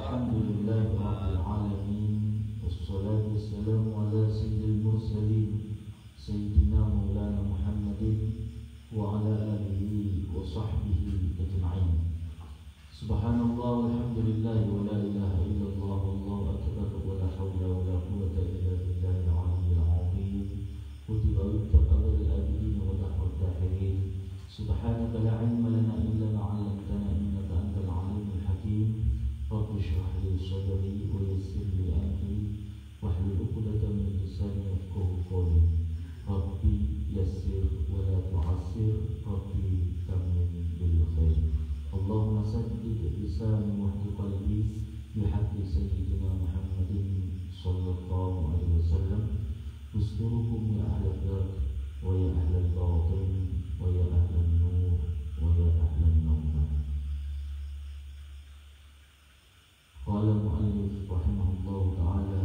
Alhamdulillahi Rabbil Alamin. Wassalatu wassalamu ala sayyidil mursalin Sayyidina Maulana Muhammadin wa ala alihi wa sahbihi ajma'in. Subhanallah walhamdulillah wa la ilaha illallah wallahu akbar wa la hawla wa la quwwata illa billahil aliyyil azim. Kutiba yuttaqabal al-abidin wa lahud dahirin. Subhanaka la ilma lana illa ma 'allamtana innaka antal alimul hakim. Rabbi shrah li sadri wa yassir li amri wahlul 'uqdatam min lisani yafqahu qawli. Rabbi yassir wa la tu'assir. Rabbi tamim bil khair. Allahumma saddid lisani wahdi qalbi bihaqqi sayyidina Muhammadin sallallahu alaihi wasallam. Usturukum ya ahlal darb wa ya ahlal batin wa ya ahlal nur wa ya ahlal nawm. Qala mu'allif rahimahullahu ta'ala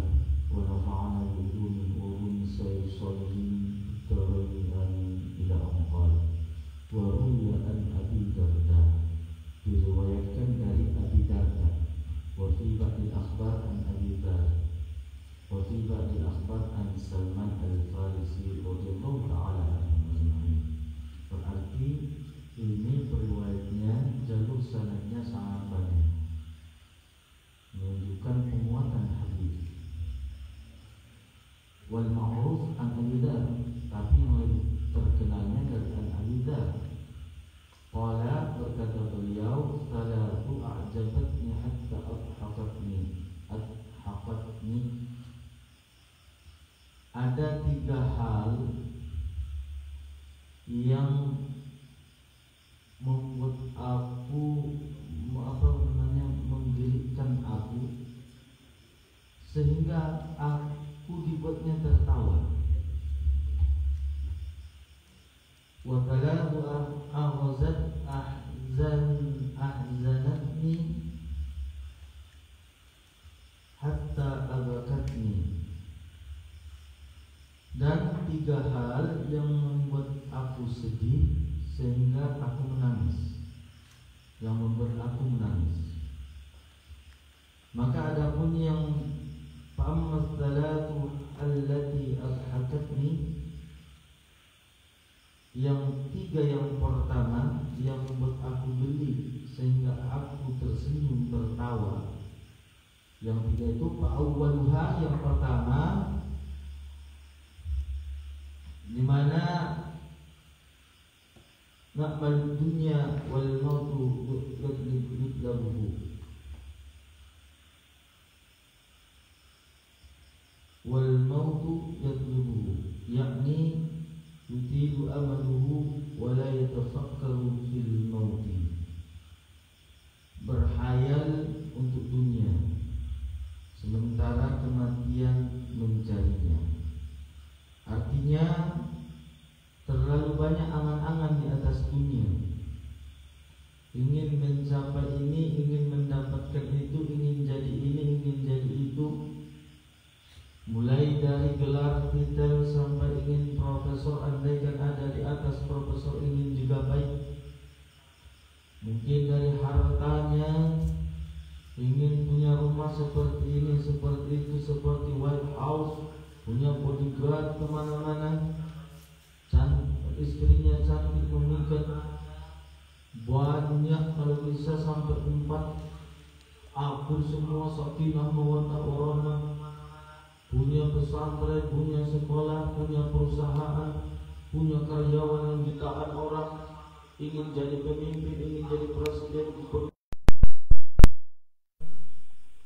wa nafa'ana bidumin wa binisai salihin darain amin ila amqal. Wa ruya an Abi Darda, diriwayatkan dari Abi Darda. Wa fi ba'dil akhbar an Abi Dar, wa fi ba'dil akhbar an Salman al-Farisi radhiyallahu ta'ala anhu ajma'in. Berarti ini periwayatnya jalur sanadnya sangat banyak, menunjukkan penguatan hadis. Wal ma'ruf an Abi Dar, tapi yang lebih terkenalnya dari an Abi Dar. Qala, berkata beliau, salatu a'jabatni hatta adhaqatni. Ada 3 hal yang membuat aku menggelikan aku, sehingga aku dibuatnya tertawa. Wa talatu ahzanatni hatta abakatni. Dan 3 hal yang membuat aku sedih sehingga aku menangis, yang membuat aku menangis. Maka adapun yang fa'ammas salatu allati adhakatni, yang 3 yang pertama yang membuat aku geli sehingga aku tersenyum tertawa. Yang 3 itu fa'awwaluha, yang pertama, di mana na'mal dunya wal mautu yutlabuhu. Wal mautu yatlubuhu, yakni yutilu amaluhu wa la yatafakkaru fil mauti. Berhayal untuk dunia sementara kematian mencarinya. Artinya terlalu banyak angan-angan di atas dunia, ingin mencapai ini, ingin mendapatkan itu, ingin jadi ini, ingin jadi itu. Mulai dari gelar titel sampai ingin profesor, andaikan ada di atas profesor, ingin juga baik. Mungkin dari hartanya, ingin punya rumah seperti ini, seperti itu, seperti White House, punya bodyguard kemana-mana, istrinya cantik, memikat, banyak, kalau bisa sampai 4, akur semua, sakinah mawaddah warahmah. Punya pesantren, punya sekolah, punya perusahaan, punya karyawan yang jutaan orang, ingin jadi pemimpin, ingin jadi presiden.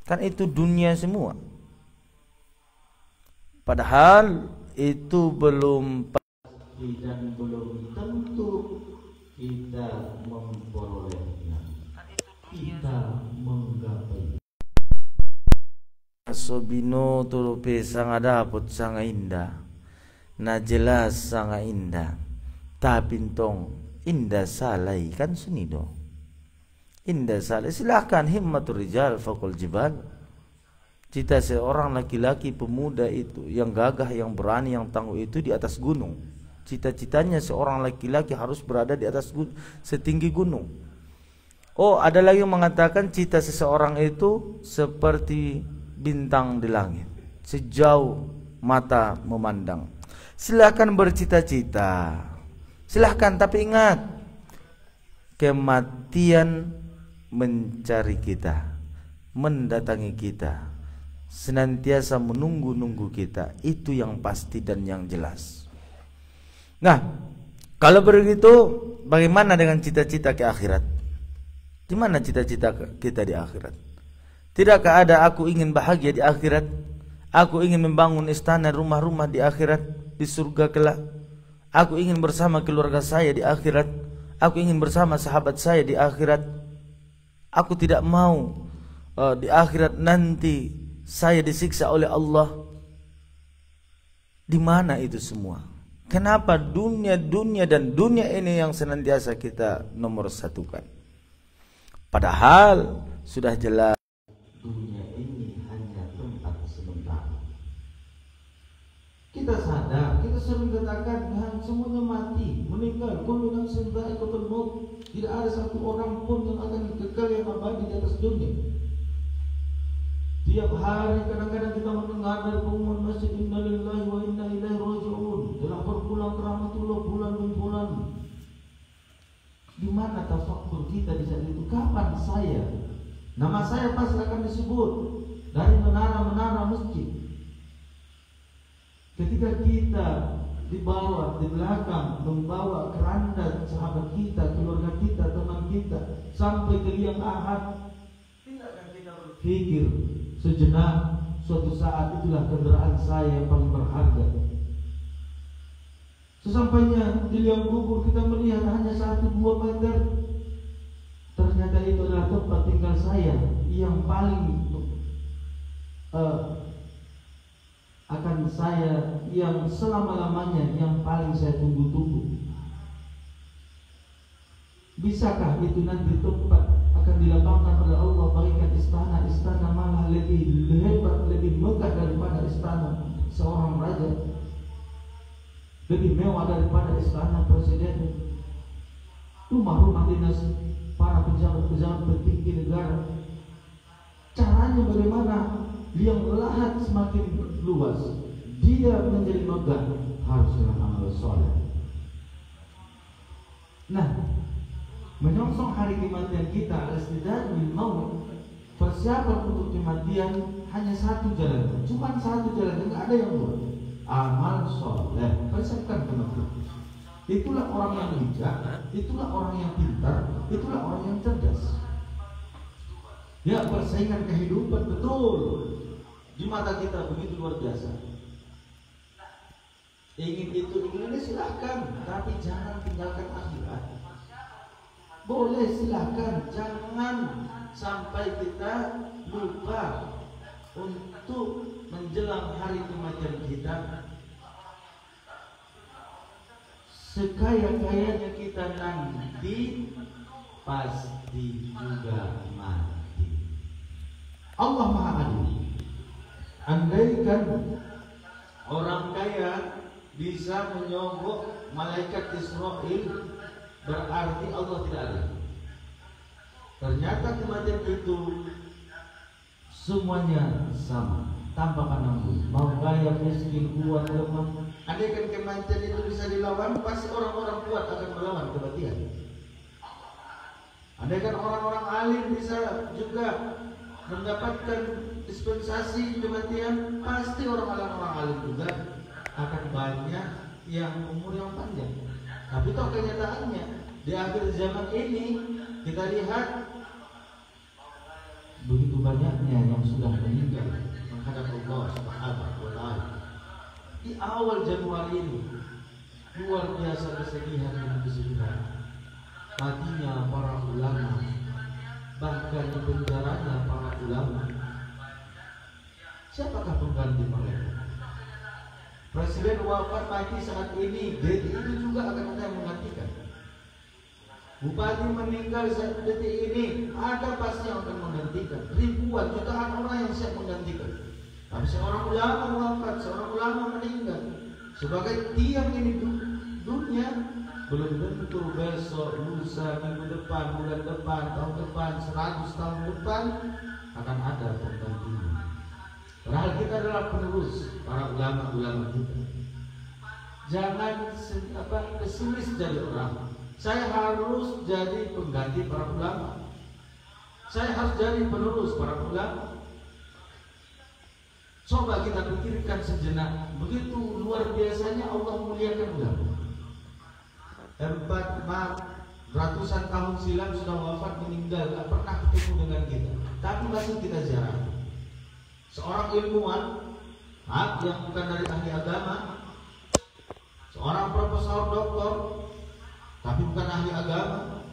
Kan itu dunia semua. Padahal itu belum pasti dan belum tentu kita memperolehnya, kita menggapai. Sobino turupe sangat dapet sangat indah, na jelas sangat indah, tapi tong indah salai kan sunido. Indah salai, silakan himmatul rijal faqul jibal. Cita seorang laki-laki pemuda itu yang gagah, yang berani, yang tangguh itu di atas gunung. Cita-citanya seorang laki-laki harus berada di atas gunung, setinggi gunung. Oh, ada lagi yang mengatakan cita seseorang itu seperti bintang di langit, sejauh mata memandang. Silakan bercita-cita, silakan, tapi ingat, kematian mencari kita, mendatangi kita, senantiasa menunggu-nunggu kita. Itu yang pasti dan yang jelas. Nah, kalau begitu bagaimana dengan cita-cita ke akhirat? Di mana cita-cita kita di akhirat? Tidakkah ada aku ingin bahagia di akhirat? Aku ingin membangun istana, rumah-rumah di akhirat, di surga kelak. Aku ingin bersama keluarga saya di akhirat. Aku ingin bersama sahabat saya di akhirat. Aku tidak mau di akhirat nanti saya disiksa oleh Allah. Di mana itu semua? Kenapa dunia dan dunia ini yang senantiasa kita nomor satukan? Padahal sudah jelas dunia ini hanya tempat sementara. Kita sadar, kita sering katakan semuanya mati, meninggal. Kullu nafsin dha'iqatul maut. Tidak ada satu orang pun yang akan kekal yang abadi di atas dunia. Tiap hari kadang-kadang kita mendengar dari pengumuman masjid, inna lillahi wa inna ilaihi raji'un, telah berpulang rahmatullah bulan demi bulan. Di mana tafakkur kita di saat itu? Kapan saya, nama saya pasti akan disebut dari menara-menara masjid. Ketika kita di bawah, di belakang membawa keranda sahabat kita, keluarga kita, teman kita sampai ke liang ahad, tidakkah kita berpikir sejenak, suatu saat itulah kendaraan saya yang paling berharga. Sesampainya di liang kubur kita melihat hanya 1-2 meter. Ternyata itu adalah tempat tinggal saya yang paling akan saya, yang selama-lamanya, yang paling saya tunggu-tunggu. Bisakah itu nanti tempat akan dilapangkan oleh Allah bagikan istana malah lebih hebat, lebih megah daripada istana seorang raja, lebih mewah daripada istana presiden, rumah-rumah dinas para pejabat-pejabat petinggi negara. Caranya bagaimana? Liang lahat semakin luas, dia menjadi megah, harus dengan amal soleh. Nah, menyongsong hari kematian kita, al-istidad lil maut, persiapan untuk kematian hanya satu jalan, cuma satu jalan, tidak ada yang dua. Amal soleh, persiapkan kematian. Itulah orang yang bijak, itulah orang yang pintar, itulah orang yang cerdas. Ya, persaingan kehidupan betul di mata kita begitu luar biasa. Ingin itu, ingin ini silahkan, tapi jangan tinggalkan akhirat. Boleh silahkan, jangan sampai kita lupa untuk menjelang hari kematian kita. Sekaya-kayanya kita nanti pasti juga mati. Allah Maha Adil. Andaikan orang kaya bisa menyogok malaikat Israel, berarti Allah tidak ada. Ternyata kematian itu semuanya sama, tanpa pandang bulu, mau kaya, miskin, kuat, lemah. Andaikan kematian itu bisa dilawan, pasti orang-orang kuat akan melawan kematian. Andaikan orang-orang alim bisa juga mendapatkan dispensasi kematian, pasti orang-orang alim juga akan banyak yang umur yang panjang. Tapi toh kenyataannya di akhir zaman ini kita lihat begitu banyaknya yang sudah meninggal menghadap Allah Subhanahu wa Ta'ala. Di awal Januari ini luar biasa kesedihan dan kesedihan. Matinya para ulama, bahkan penjaranya para ulama. Siapakah pengganti mereka? Presiden wafat mati saat ini, detik itu juga akan ada yang menggantikan. Bupati meninggal saat detik ini, ada pasti yang akan menggantikan. Ribuan, jutaan orang yang siap menggantikan. Tapi seorang ulama wafat, seorang ulama meninggal sebagai tiang ini dunia, belum tentu besok, lusa, minggu depan, bulan depan, tahun depan, 100 tahun depan akan ada penggantinya. Padahal kita adalah penerus para ulama-ulama kita. Jangan pesimis jadi orang. Saya harus jadi pengganti para ulama. Saya harus jadi penerus para ulama. Coba kita pikirkan sejenak, begitu luar biasanya Allah muliakan ulama. 4 ratusan tahun silam sudah wafat meninggal, tak pernah ketemu dengan kita, tapi masih kita ziarah. Seorang ilmuwan yang bukan dari ahli agama, seorang profesor doktor tapi bukan ahli agama,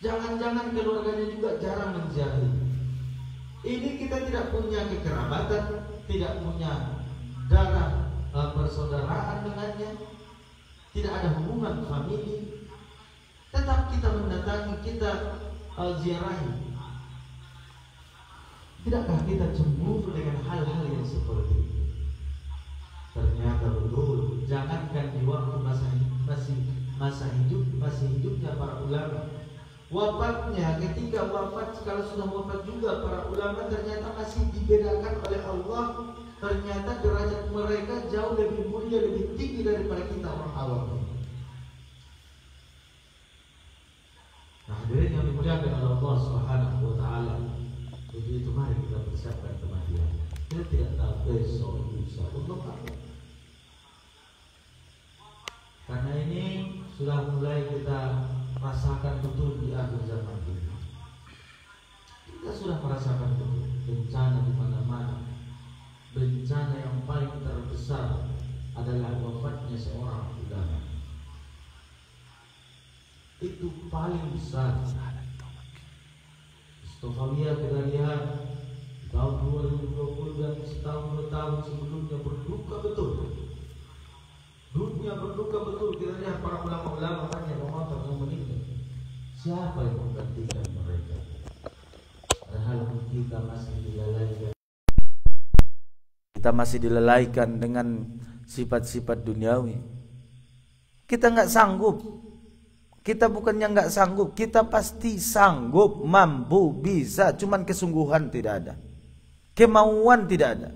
jangan-jangan keluarganya juga jarang menziarahi. Ini kita tidak punya kekerabatan, tidak punya darah persaudaraan dengannya, tidak ada hubungan famili, tetap kita mendatangi, kita ziarahi. Tidakkah kita cemburu dengan hal-hal yang seperti itu? Ternyata betul, jangankan di waktu masih hidupnya para ulama, wafatnya, ketika wafat, kalau sudah wafat juga para ulama ternyata masih dibedakan oleh Allah. Ternyata derajat mereka jauh lebih mulia, lebih tinggi daripada kita orang awam. Nah, hadirin yang dimuliakan oleh Allah Subhanahu wa taala, begitu mari kita persiapkan kematian. Kita tidak tahu besok, lusa, untuk apa. Karena ini sudah mulai kita rasakan betul di akhir zaman ini. Kita sudah merasakan betul bencana di mana-mana. Bencana yang paling terbesar adalah wafatnya seorang ulama. Itu paling besar. Istofawiyah kita lihat tahun 2020 dan setahun 2 tahun sebelumnya berduka betul. Dunia berduka betul. Kita lihat para ulama-ulama yang memotong yang meninggal. Siapa yang menggantikan mereka? Padahal kita masih dilalaikan. Kita masih dilalaikan dengan sifat-sifat duniawi. Kita nggak sanggup. Kita bukannya nggak sanggup, kita pasti sanggup, mampu, bisa. Cuman kesungguhan tidak ada, kemauan tidak ada,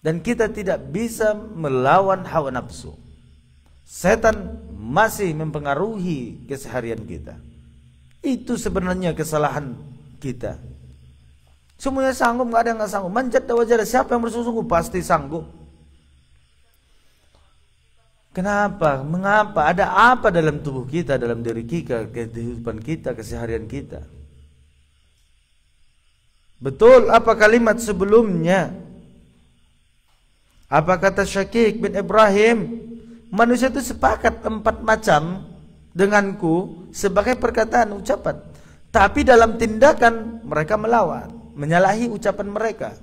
dan kita tidak bisa melawan hawa nafsu. Setan masih mempengaruhi keseharian kita. Itu sebenarnya kesalahan kita. Semuanya sanggup, nggak ada yang nggak sanggup. Manjat wajar, siapa yang bersungguh-sungguh pasti sanggup. Kenapa? Mengapa? Ada apa dalam tubuh kita, dalam diri kita, kehidupan kita, keseharian kita? Betul apa kalimat sebelumnya? Apa kata Syakik bin Ibrahim? Manusia itu sepakat 4 macam denganku sebagai perkataan ucapan, tapi dalam tindakan mereka melawan, menyalahi ucapan mereka.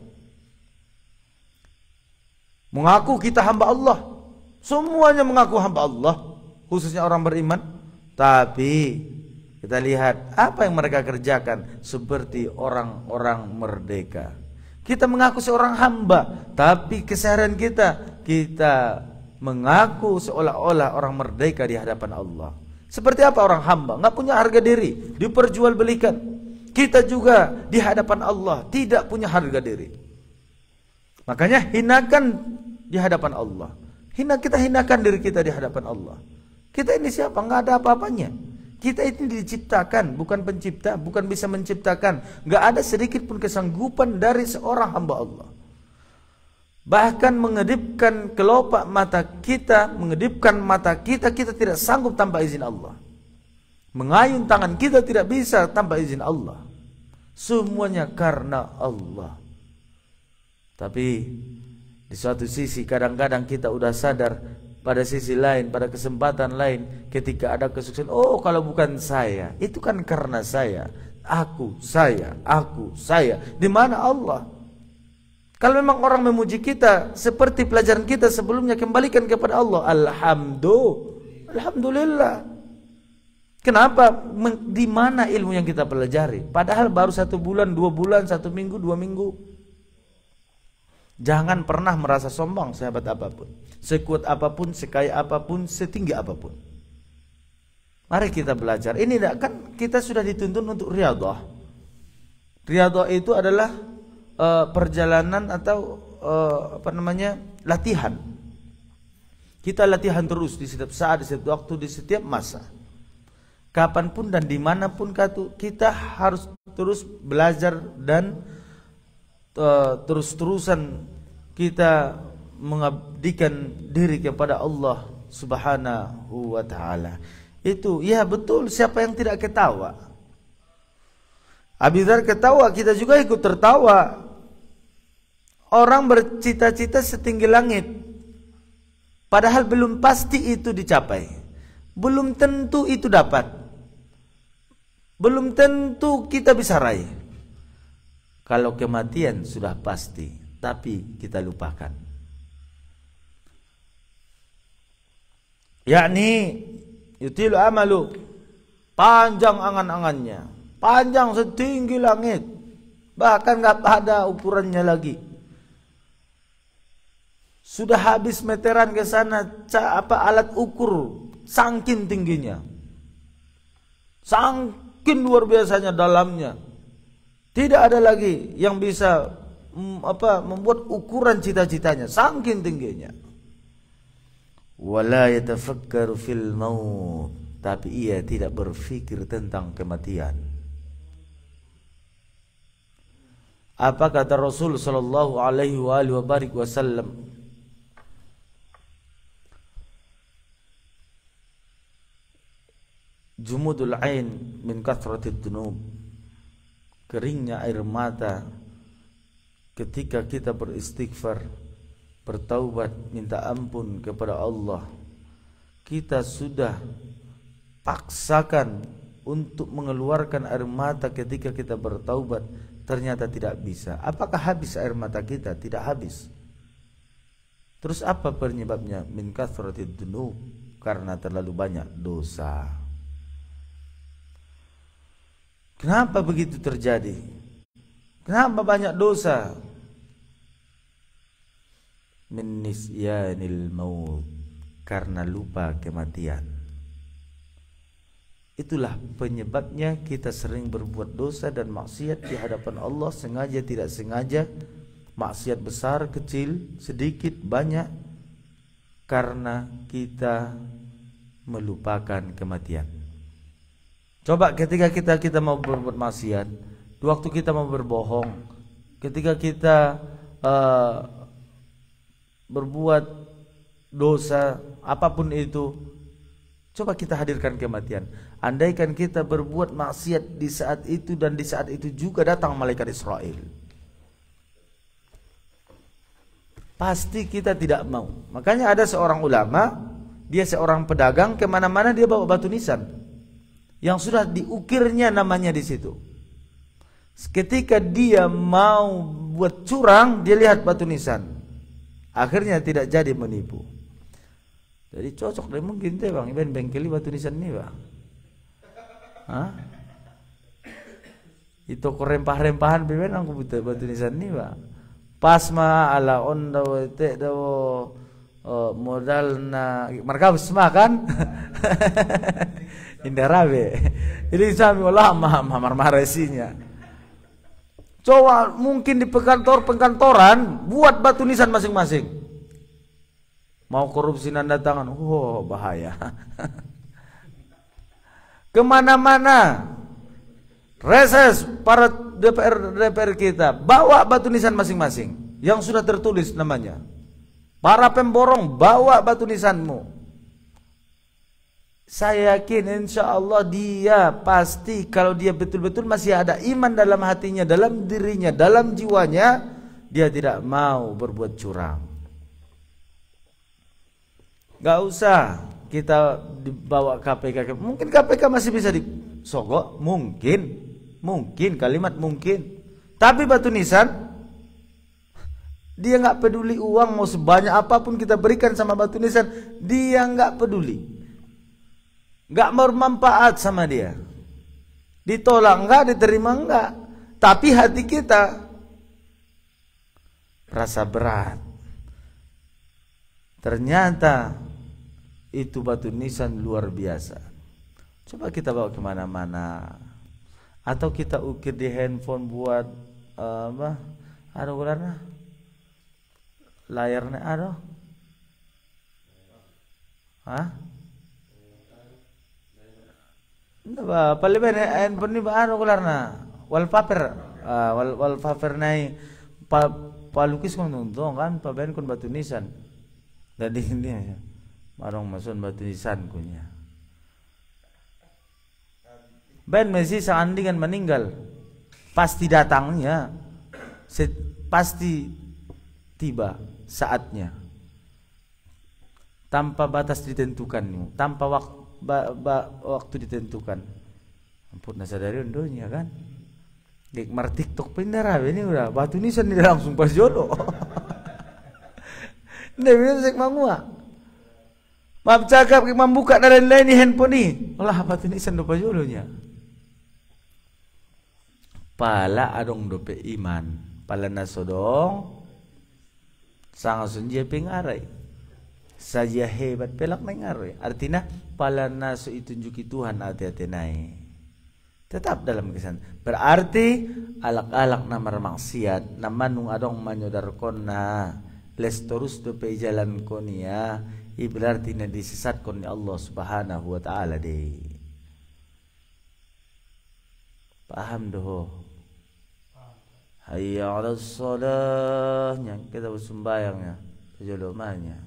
Mengaku kita hamba Allah, semuanya mengaku hamba Allah, khususnya orang beriman. Tapi kita lihat apa yang mereka kerjakan, seperti orang-orang merdeka. Kita mengaku seorang hamba, tapi keseharian kita mengaku seolah-olah orang merdeka di hadapan Allah. Seperti apa orang hamba? Nggak punya harga diri, diperjualbelikan. Kita juga di hadapan Allah tidak punya harga diri. Makanya hinakan di hadapan Allah. Kita hinakan diri kita di hadapan Allah. Kita ini siapa? Nggak ada apa-apanya. Kita ini diciptakan, bukan pencipta, bukan bisa menciptakan. Nggak ada sedikit pun kesanggupan dari seorang hamba Allah. Bahkan mengedipkan kelopak mata kita, mengedipkan mata kita, kita tidak sanggup tanpa izin Allah. Mengayun tangan kita tidak bisa tanpa izin Allah. Semuanya karena Allah. Tapi di suatu sisi kadang-kadang kita udah sadar, pada sisi lain, pada kesempatan lain, ketika ada kesuksesan, oh kalau bukan saya, itu kan karena saya, aku, saya. Di mana Allah? Kalau memang orang memuji kita seperti pelajaran kita sebelumnya, kembalikan kepada Allah. Alhamdulillah. Kenapa? Di mana ilmu yang kita pelajari? Padahal baru 1 bulan, 2 bulan, 1 minggu, 2 minggu. Jangan pernah merasa sombong, sahabat apapun, sekuat apapun, sekaya apapun, setinggi apapun. Mari kita belajar. Ini kan kita sudah dituntun untuk riyadhah. Riyadhah itu adalah perjalanan atau latihan. Kita latihan terus di setiap saat, di setiap waktu, di setiap masa. Kapanpun dan dimanapun kita harus terus belajar dan terus-terusan kita mengabdikan diri kepada Allah Subhanahu wa ta'ala. Itu ya betul, siapa yang tidak ketawa? Abi Dzar ketawa, kita juga ikut tertawa. Orang bercita-cita setinggi langit, padahal belum pasti itu dicapai. Belum tentu itu dapat. Belum tentu kita bisa raih. Kalau kematian sudah pasti, tapi kita lupakan. Yakni yutilu amalu, panjang angan-angannya, panjang setinggi langit, bahkan nggak ada ukurannya lagi. Sudah habis meteran ke sana, alat ukur, saking tingginya, saking luar biasanya dalamnya. Tidak ada lagi yang bisa membuat ukuran cita-citanya, saking tingginya. Wala yatafakkaru fil maut, tapi ia tidak berpikir tentang kematian. Apa kata Rasul sallallahu alaihi wasallam? Jumudul ain min kathratid dunub, keringnya air mata ketika kita beristighfar, bertaubat, minta ampun kepada Allah. Kita sudah paksakan untuk mengeluarkan air mata ketika kita bertaubat, ternyata tidak bisa. Apakah habis air mata kita? Tidak habis. Terus apa penyebabnya? Min kathratid dunub, karena terlalu banyak dosa. Kenapa begitu terjadi? Kenapa banyak dosa? Min nisyanil maut, karena lupa kematian. Itulah penyebabnya kita sering berbuat dosa dan maksiat di hadapan Allah, sengaja tidak sengaja, maksiat besar, kecil, sedikit, banyak, karena kita melupakan kematian. Coba ketika kita mau berbuat maksiat, waktu kita mau berbohong, ketika kita berbuat dosa apapun itu, coba kita hadirkan kematian. Andaikan kita berbuat maksiat di saat itu, dan di saat itu juga datang malaikat Israel, pasti kita tidak mau. Makanya ada seorang ulama, dia seorang pedagang, kemana-mana dia bawa batu nisan yang sudah diukirnya namanya di situ. Ketika dia mau buat curang, dia lihat batu nisan, akhirnya tidak jadi menipu. Jadi cocok deh mungkin teh bang, iban bengkeli batu nisan nih bang. Hah? Itu korempah-rempahan biben aku butuh batu nisan nih bang. Pas ma ala onda teh dawo modal na markabus mah kan. Indah rabe. Jadi sami Allah maresinya. Coba mungkin di perkantoran buat batu nisan masing-masing. Mau korupsi nanda tangan, bahaya. Kemana-mana, reses para DPR kita bawa batu nisan masing-masing yang sudah tertulis namanya. Para pemborong bawa batu nisanmu. Saya yakin insya Allah dia pasti, kalau dia betul-betul masih ada iman dalam hatinya, dalam dirinya, dalam jiwanya, dia tidak mau berbuat curang. Gak usah kita dibawa KPK. Mungkin KPK masih bisa disogok, mungkin kalimat mungkin. Tapi batu nisan, dia nggak peduli uang mau sebanyak apapun kita berikan sama batu nisan, dia nggak peduli. Gak bermanfaat sama dia. Ditolak enggak, diterima enggak, tapi hati kita rasa berat. Ternyata itu batu nisan luar biasa. Coba kita bawa kemana-mana, atau kita ukir di handphone buat apa? Ada gulana layarnya ada, Napa paling banyak handphone ni ba ano gulana wallpaper, wallpaper nai palukis kong nungtong kan, pabayan kon batu nisan, jadi ini marong masun batu nisan kunya. Ben Messi seandainya meninggal, pasti datangnya, pasti tiba saatnya, tanpa batas ditentukan, tanpa waktu ditentukan. Ampun nasadari undonya kan, mar TikTok pindah ini udah batu nisan dia langsung pas jodoh. Nggak bisa sek mangua, maaf cakap membuka dan lain-lain di handphone ni, olah batu nisan do pas jodohnya. Pala adong dope iman, pala nasodong sangat sunjia pengarai saja hebat pelak mengarai. Artinya pala naso itunjuki Tuhan hati-hati naik tetap dalam kesan. Berarti alak-alak namar maksiat namanung adong manyodar konna les terus dope jalan konia, berarti na disesat koni Allah Subhanahu wa taala deh. Paham doh? Hayya 'alas sholahnya kita bersembayangnya pejodomannya.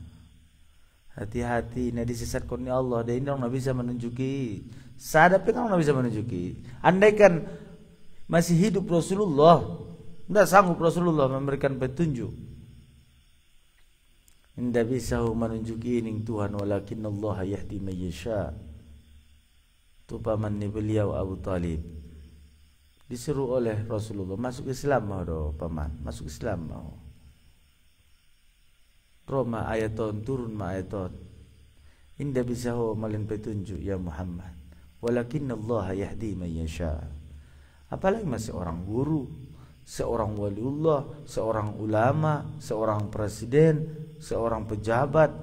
Hati-hati na disesat koni Allah, dan orang nak bisa menunjuki. Sadap kan orang bisa menunjuki. Andaikan masih hidup Rasulullah, tidak sanggup Rasulullah memberikan petunjuk. Tidak bisa menunjuki ini Tuhan, walakin Allah yahdi man yasha. Tu paman ni beliau Abu Talib disuruh oleh Rasulullah masuk Islam mau do paman, masuk Islam mau. Roma ayaton turun ma ayaton. Indah bisa ho malin petunjuk ya Muhammad. Walakin Allah yahdi man yasha. Apalagi masih orang guru, seorang waliullah, seorang ulama, seorang presiden, seorang pejabat.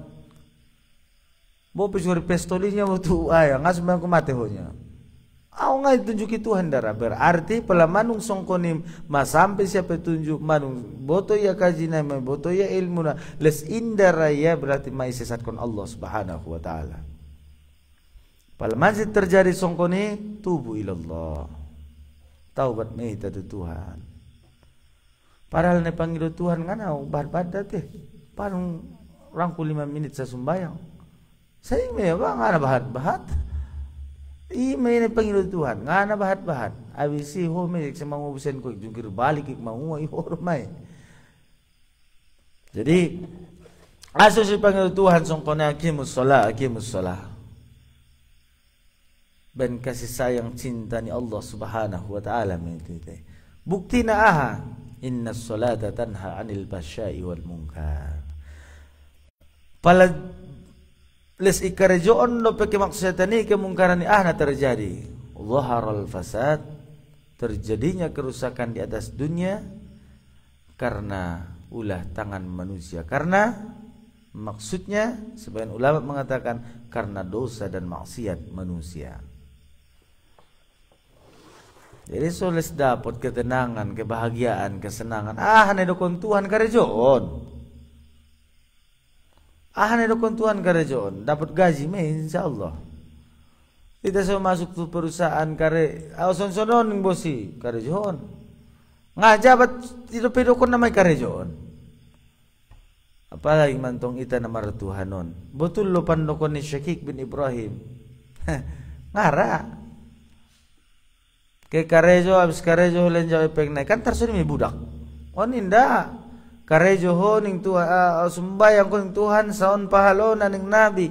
Bo pesuri pestolinya waktu ayah ngas memang kumate honya. Aku nggak tunjuki Tuhan darah, berarti pala manung songkonim mas sampai siapa tunjuk manung boto ya kajina boto ya ilmu na les indara ya berarti mai sesat kon Allah Subhanahu wa taala. Pala masih terjadi songkoni tubu ilallah, taubat mai tadu Tuhan. Padahal ne panggil Tuhan kan au bahat teh parung rangku 5 menit saya sembayang. Saya me bang ana bahat. May panggil Tuhan, ngana bahat-bahat. Abisi ho may sa mga ubusan ko, jungkir balik ik maunga ihormay. Jadi aso si panggil Tuhan songkona akimus salah. Ben kasih sayang cinta ni Allah Subhanahu wa taala menitite. Bukti na aha, inna salata tanha 'anil fahsya'i wal munkar. Pala les ikarejoon lo peke maksiatan ni kemungkaran ni na terjadi. Zaharal fasad, terjadinya kerusakan di atas dunia karena ulah tangan manusia. Karena maksudnya sebagian ulama mengatakan karena dosa dan maksiat manusia. Jadi soles dapat ketenangan, kebahagiaan, kesenangan. Hanya dokon Tuhan karejoon. Hanya dokon Tuhan karejoon, dapat gaji insyaallah. Kita semua masuk tu perusahaan kare, son-sonon ng bosi karejoon. Ngajabat itu pedokon namay karejoon. Apalagi mantong ita na maratuhanon. Betul lo pandokon ni Syakik bin Ibrahim. Ngara. Ke karejo abis karejo hulen jawa ipek naik kan tarsuni mi budak. Oh ninda. Karejo ho ning Tuhan sumbayang ko ning Tuhan saon pahalo na ning nabi.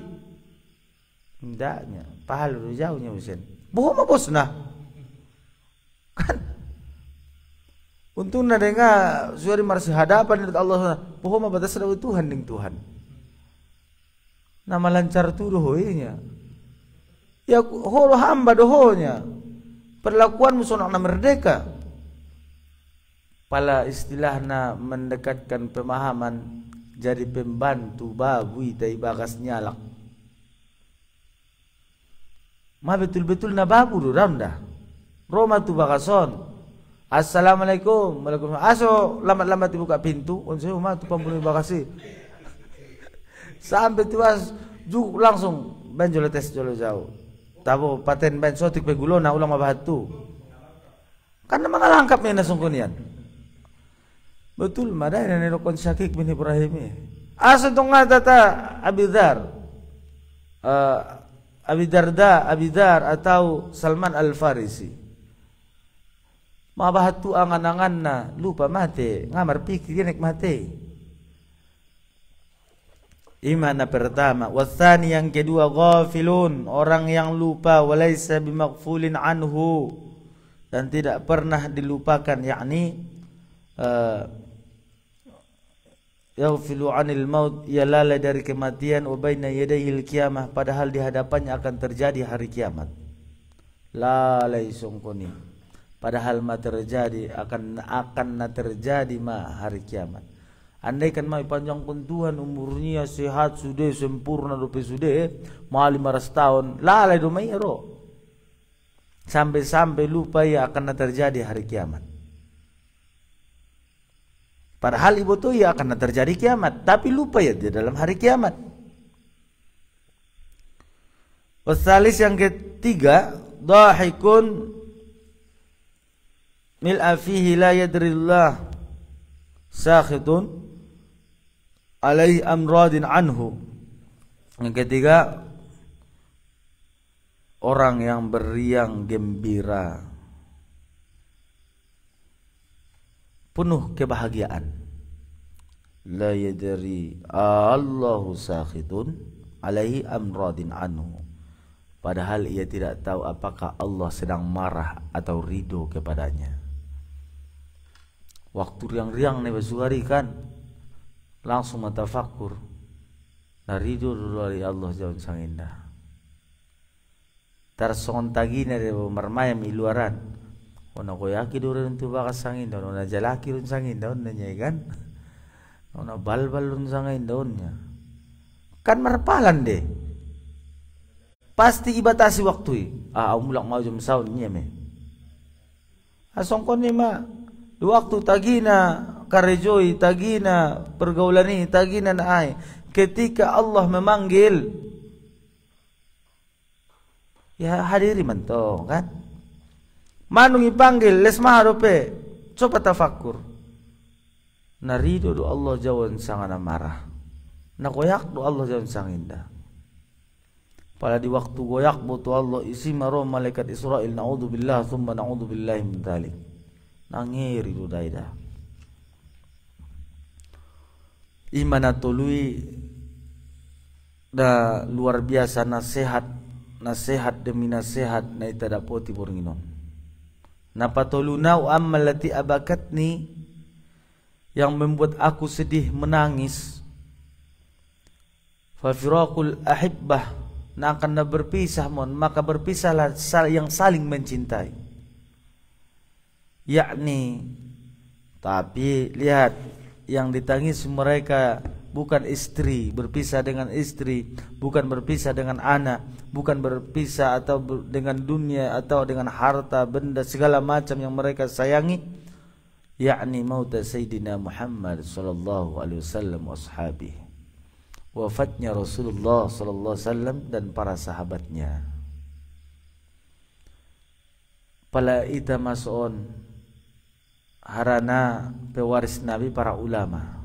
Ndanya, pahalo jauhnya usen. Buho mabos na. Kan untungna denga suari marsi hadapan dari Allah. Buho mabatas daw Tuhan ning Tuhan. Nama lancar tuduh hoinya. Ya ho hamba dohonya. Perlakuan musuh na merdeka. Pala istilahna mendekatkan pemahaman jadi pembantu babu itai bagas nyalak. Ma betul-betul na babu do ramda. Roma tu bakason. Assalamualaikum. Waalaikumsalam. Aso lambat-lambat dibuka pintu. Onse ma tu pambulung bakasi. Sampai tu juk langsung banjol tes jolo jauh. Tabo paten ban sotik pe gulona ulang mabahat tu. Karena mengalangkap ni nasungkunian. Betul madai na nirokon Syakik bin Ibrahim. Asa tong tata Abidar. Abidar atau Salman Al-Farisi. Mabahat tu angan-angan na lupa mate, ngamar pikir nek mate. Iman pertama, wasani yang kedua ghafilun, orang yang lupa, walaysa bimaghfulin anhu, dan tidak pernah dilupakan, yakni yaghfilu anil maut, ia lalai dari kematian, wa baina yadayil qiyamah, padahal di hadapannya akan terjadi hari kiamat. Lalai sungkuni, padahal ma terjadi akan terjadi ma hari kiamat. Andaikan mai panjang pun Tuhan umurnya sehat sudah sempurna rupi sudah mau 500 tahun lalai do mai ro. Sampai lupa ya akan terjadi hari kiamat. Padahal ibu tuh ya akan terjadi kiamat, tapi lupa ya di dalam hari kiamat. Wasalis yang ketiga, dhahikun mil'a fihi la yadrillah sakhitun alaihi amradin anhu. Yang ketiga, orang yang beriang gembira, penuh kebahagiaan. La yadri Allahu sakhitun alaihi amradin anhu. Padahal ia tidak tahu apakah Allah sedang marah atau ridho kepadanya. Waktu riang-riang nih basugari kan langsung matafakur. Nah ridho dari Allah jauh sang indah. Tarsongon tagina de marmayam iluaran. Ona ko yaki doren tu bakas sang indah, ona jalaki run sang indah onnya kan. Ona balbal run sang indah onnya. Kan marpalan deh. Pasti ibatasi waktu. Mulak mau jam saun nya me. Asongkon ni ma waktu tagina karejoi tagina pergaulan ini tagina naai. Ketika Allah memanggil, ya hadiri mantong kan. Manung ipanggil les maharope, coba tafakur. Narido do Allah jawan sangana marah. Nakoyak do Allah jawan sang indah. Pada di waktu goyak butuh Allah isi maro malaikat Israel naudzubillah thumma naudzubillahi min dzalik. Nangiri do daida. Imana tului da luar biasa nasihat demi nasihat na itada poti bornginon. Napatoluna ammalati abakatni, yang membuat aku sedih menangis. Fa firaqul ahibbah, na akan berpisah maka berpisahlah yang saling mencintai. Yakni, tapi lihat yang ditangis mereka bukan istri, berpisah dengan istri, bukan berpisah dengan anak, bukan berpisah atau dengan dunia atau dengan harta benda segala macam yang mereka sayangi, yakni mauta Sayyidina Muhammad sallallahu alaihi wasallam wa ashabihi, wafatnya Rasulullah sallallahu alaihi wasallam dan para sahabatnya. Pala ita mason harana pewaris Nabi para ulama,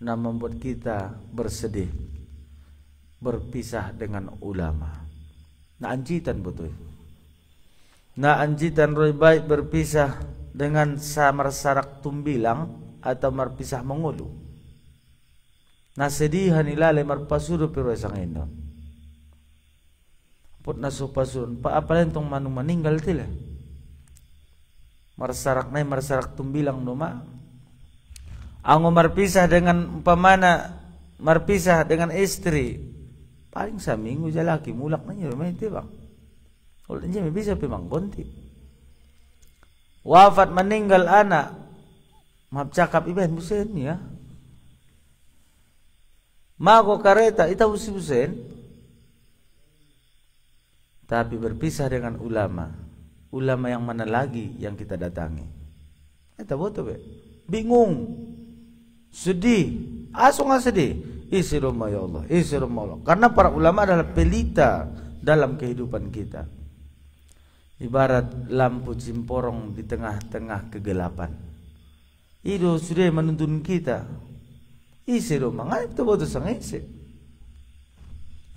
na membuat kita bersedih berpisah dengan ulama. Na anjitan betul. Na anjitan roy baik berpisah dengan samar sarak tumbilang atau marpisah mengulu. Na sedihan ilale marpasudo pero sang endo. Put na supasun pa apalen tong manung meninggal tila. Marsarak nay marsarak tumbilang numa. Ang marpisah dengan umpamana marpisah dengan istri paling saminggu jalaki mulak na nyo may tibang ulit niya may bisa pimang bonti. Wafat meninggal anak mapcakap iban busen ya mako kareta ita busen tapi berpisah dengan ulama. Ulama yang mana lagi yang kita datangi? Eta betul be. Bingung, sedih, asal nggak sedih. Isi rumah ya Allah, isi rumah Allah. Karena para ulama adalah pelita dalam kehidupan kita. Ibarat lampu cimporong di tengah-tengah kegelapan. Itu sudah menuntun kita. Isi rumah, nggak itu betul sang isi.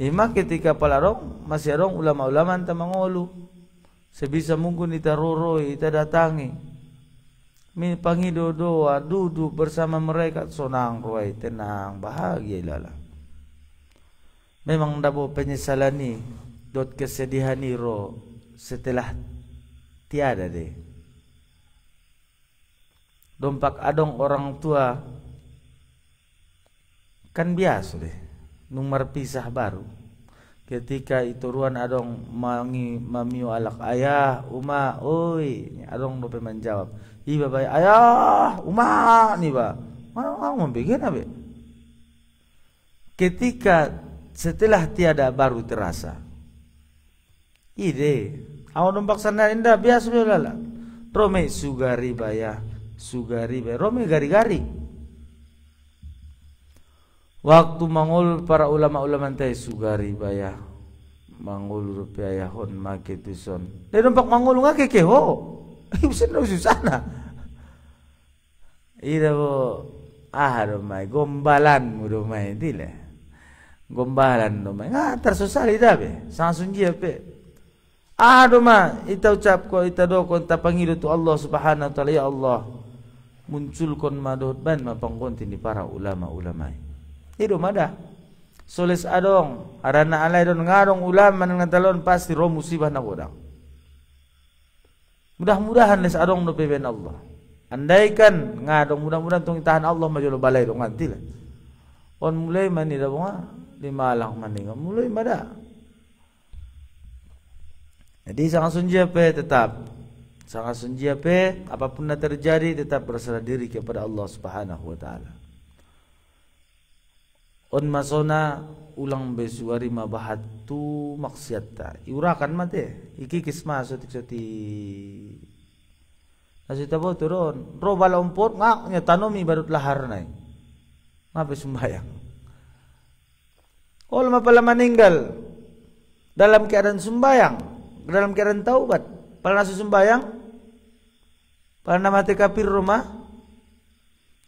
Ima ketika palarong masih arong ulama-ulama anta mangolu. Sebisa mungkin ita roroi, ita datangi. Mi pangido doa, duduk bersama mereka, sonang roai, tenang, bahagia ilala. Memang dabo penyesalan ni, dot kesedihan ni ro setelah tiada deh. Dompak adong orang tua kan biasa deh, numar pisah baru. Ketika itu ruan adong mamiu alak ayah, uma, oi, adong dope menjawab. Iba bay ayah, uma nih ba. Mana membikin abe? Ketika setelah tiada baru terasa. Ide, awak dompak sana indah biasa lala. Rome sugari bayah, Rome gari-gari. Waktu mangul para ulama-ulama teh sugari bayah, mangul rupiah hon make tuson. Dia dompak mangul ngake keho. Bisa susana. Ida bo romai gombalan mo romai dile. Gombalan romai. Tersusali dabe. Sang sunjia pe. Doma ita ucap ko ita do ko ta pangido tu Allah Subhanahu wa taala ya Allah. Munculkan madot ban mapangkonti ni para ulama-ulama. Ido mada. Soles adong arana alai don ngarong ulama nang talon pasti ro musibah na godang. Mudah-mudahan les adong no peben Allah. Andaikan ngadong mudah-mudahan tong itahan Allah majolo balai dong nganti lah. On mulai mani da bunga lima lang maninga mulai mada. Jadi sangat sunjia pe tetap sangat sunjia pe apapun yang terjadi tetap berserah diri kepada Allah Subhanahu wa taala. On masona ulang besuari mabahatu maksiatta iurakan mate iki kisma sotik-sotik nasi tabo turun roba lompot ngak nya tanomi barut lahar nai ngape sembahyang ulama pala meninggal dalam keadaan sembahyang dalam keadaan taubat pala nasu sembahyang pala mati kafir rumah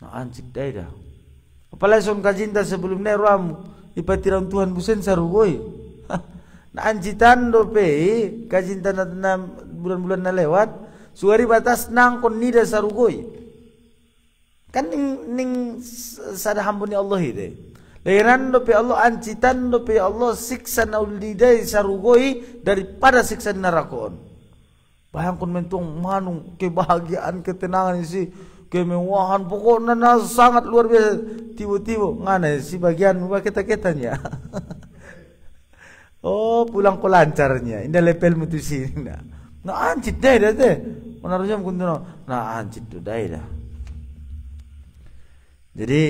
anjik daida apalagi son kajinta sebelum neram ipatirang Tuhan busen sarugoi. Na anjitan dope kajinta na bulan-bulan na lewat suari batas nang kon nida sarugoi. Kan ning sada hambuni Allah ide. Leheran dope Allah anjitan dope Allah siksa naulidai sarugoi daripada siksa neraka. Bayang kon mentung manung kebahagiaan ketenangan isi kemewahan pokoknya sangat luar biasa tiba-tiba ngana si bagian muka kita-kitanya. Oh pulang ko lancarnya indah lepel mutu sini na anjit dah deh menarujam kuntuno na anjit tu dah. Jadi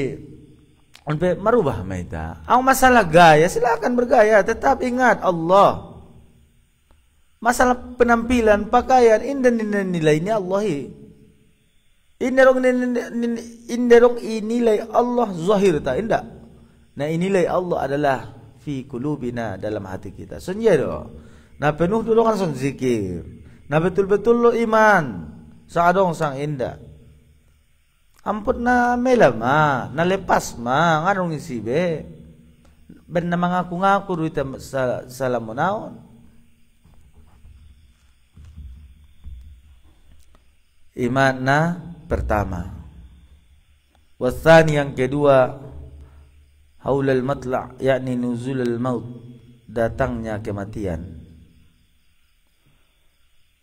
sampai merubah maita. Ang masalah gaya silakan bergaya tetap ingat Allah. Masalah penampilan pakaian indah nilainya Allahi. Inderong inilai Allah zahir tak indah. Nah inilai Allah adalah fi kulubina dalam hati kita. Sunjay do. Nah penuh dulu kan son zikir. Nah betul-betul lo iman. Saadong sang indah. Ampun na melama, na lepas ma ngarong isibe. Ben na mengaku-ngaku duita salamunaon. Iman na pertama. Wasani yang kedua haulal matla' yakni nuzulul maut datangnya kematian.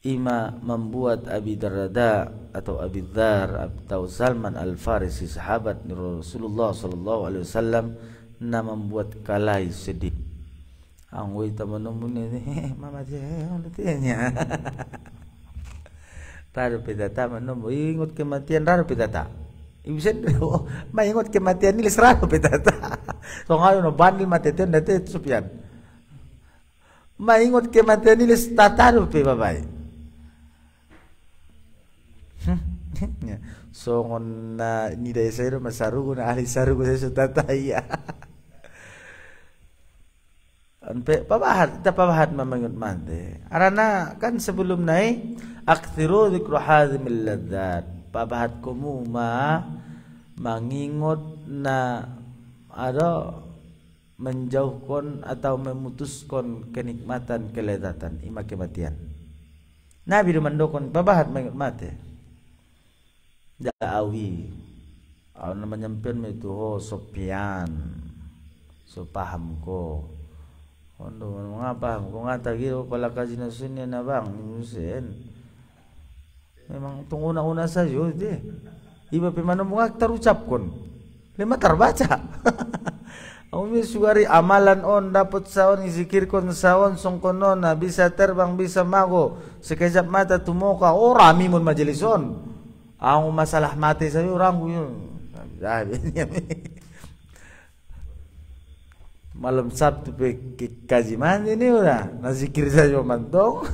Ima membuat Abi Darda atau Abi Dzar atau Salman Al-Farisi sahabat Rasulullah sallallahu alaihi wasallam na membuat kalai sedih. Angoi teman-teman ini mama tanya. Raro pedata manomo ingot kematian raro pedata. Ibsen maingot kematian ni raro pedata. So ngayon no bandil mateten date Sufyan. maingot kematian ini tataro pe babai. Songon na ni dai sayro masarugo na ahli sarugo sa tataya. Anpe pabahat mamangot mante. Arana kan sebelum naik akthiru dzikru hazimil ladzat. Pabahat kumu mengingot na ada menjauhkan atau memutuskan kenikmatan kelezatan ima kematian. Nabi mandokon pabahat mengingot mate. Da'awi aw na manyampian mo ito sopian so paham ko ano mga paham ko nga tagiro pala kasi na sunya na bang musen memang itong una-una sa iyo iba pimano mga tarucap kon lima tarbaca ang misugari amalan on dapat saon isikir kon saon songkonon na bisa terbang bisa mago sekejap mata tumoka rami mon majelison. Ang masalah mati sa orang yun. Sabi niya. Malam Sabtu pe kajiman ini udah. Nazikir saja mantong.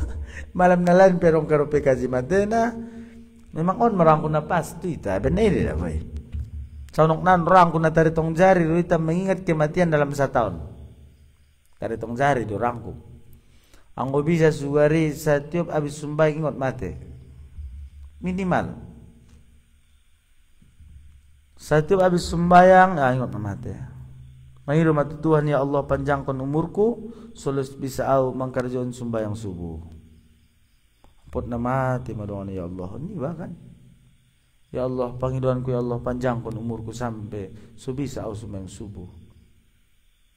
Malam nalan perong karo pe kajiman na. Memang on merangkul na pasti ita. Benar dah boy. Saunok nan rangkul na taritong jari ita mengingat kematian dalam 1 tahun. Taritong jari do rangkul. Ang bisa sugari setiap habis sumbay ingat mati. Minimal. Setiap habis sembayang, ingat mati. Mahiru mati Tuhan ya Allah panjangkan umurku, solus bisa au mangkarjon sembayang subuh. Pot na mati madoan ya Allah. Ini bahkan. Ya Allah pangiduanku ya Allah panjangkan umurku sampai bisa au sembayang subuh.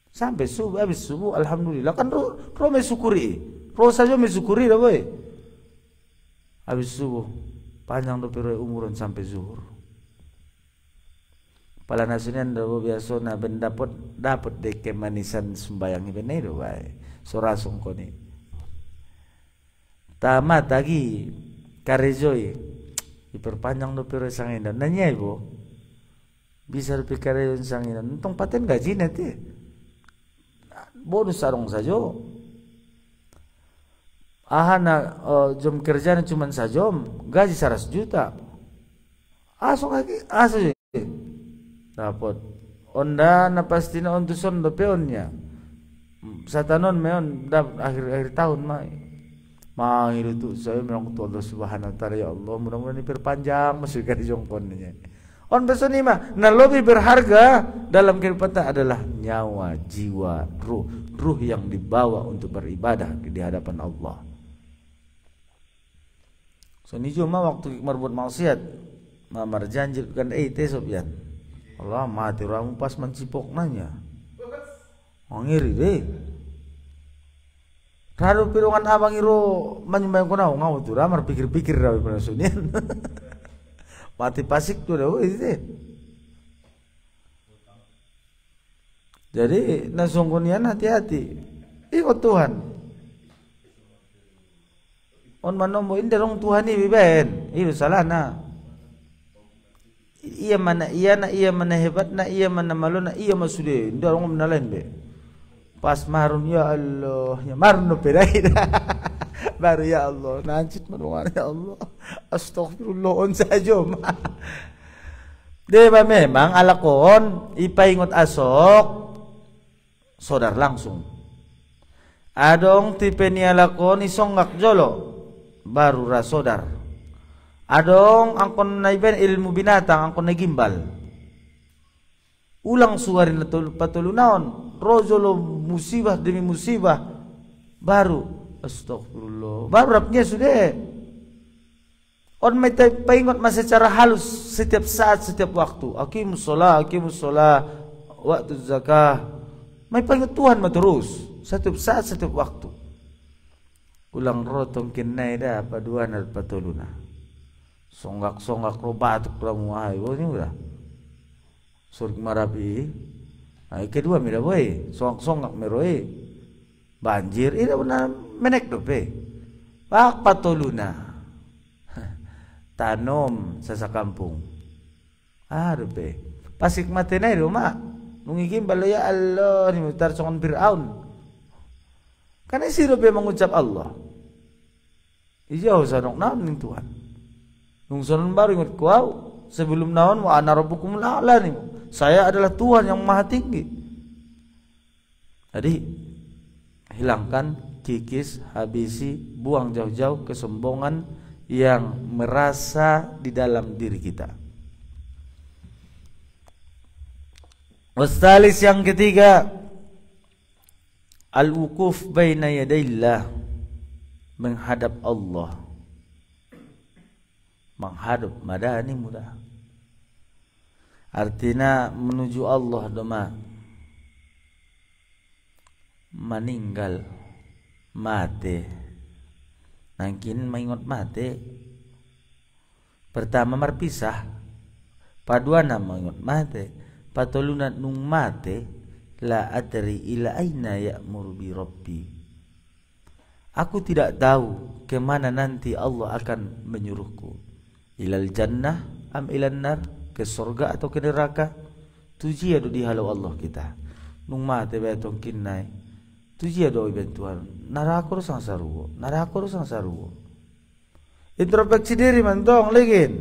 Sampai subuh habis subuh alhamdulillah kan ro me syukuri. Ro saja me syukuri dah boy. Habis subuh panjang do pero umuran sampai zuhur. Pala nasunan do biasa na ben dapat de kemanisan sembayang ibene do bae. Sorasong ko ni. Tamat lagi karejoi. Diperpanjang do pero sanginan. Nanya ibu. Bisa do karejon sanginan. Untung paten gaji nanti. Bonus sarong saja. Ahana jom kerjaan cuma sajom, gaji 100 juta. Asok lagi, asok. Dapat onda na pasti na ontuson do peonnya sa tanon meon akhir tahun mahir itu saya memang tu Allah subhanahu wa ta'ala ya Allah mudah-mudahan diperpanjang masuk ke jongkonnya on beson mah na lebih berharga dalam kehidupan adalah nyawa jiwa ruh yang dibawa untuk beribadah di hadapan Allah. So ni cuma waktu berbuat maksiat mamar janji kan sobian Allah mati orang pas mencipok nanya. Ngiri deh. Rado pilongan abang iro menyembah ko na ngau tu ramar pikir-pikir rawi penasunian. Mati pasik tu dah deh. Jadi nasungkunian hati-hati. Ikut Tuhan. On manombo inderong Tuhan ni biben. Itu salah na. Iya mana hebat na iya mana malu na iya masude ndorong menalain be pas marun ya Allah ya marun no perai baru ya Allah nancit menungan ya Allah astagfirullah on sajom deba memang alakon ipaingot asok sodar langsung adong tipe ni alakon isonggak jolo baru rasodar adong angkon naiben ilmu binatang angkon nagimbal ulang sugarin na patulunaon rojolo musibah demi musibah baru astagfirullah baru rapnya sudah on may paingot mas secara halus setiap saat setiap waktu aqimus sholah waktu zakah may paingot Tuhan terus setiap saat setiap waktu ulang rotong kinay da paduan at patuluna songgak robatuk ramuai ini udah surg marapi ay kedua mira boy songgak meroi banjir ida benar menek dope pak patuluna tanom sa kampung dope pasik matenay rumah nungigim balo ya Allah ni mutar songon Firaun Karena siro be mengucap Allah. Ijauh sanok naon ning Tuhan. Nung sonon baru ingat kuau sebelum naon wa ana rabbukumul a'la nih. Saya adalah Tuhan yang maha tinggi. Jadi hilangkan, kikis, habisi, buang jauh-jauh kesombongan yang merasa di dalam diri kita. Wastalis yang ketiga, al-wukuf baina yadaillah, menghadap Allah. Menghadap madani mudah. Artinya menuju Allah doma. Meninggal, mati. Nangkin mengingat mati. Pertama marpisah, paduana mengingat mati. Patulunat nung mati, la adri ila aina ya'muru bi rabbi. Aku tidak tahu kemana nanti Allah akan menyuruhku. Ilal jannah am ilan nar, ke surga atau ke neraka. Tuji ado di halau Allah kita. Nung mati betong kinai. Tuji ado iben Tuhan. Naraka rusang saruo, naraka rusang saruo. Introspeksi diri mantong legin.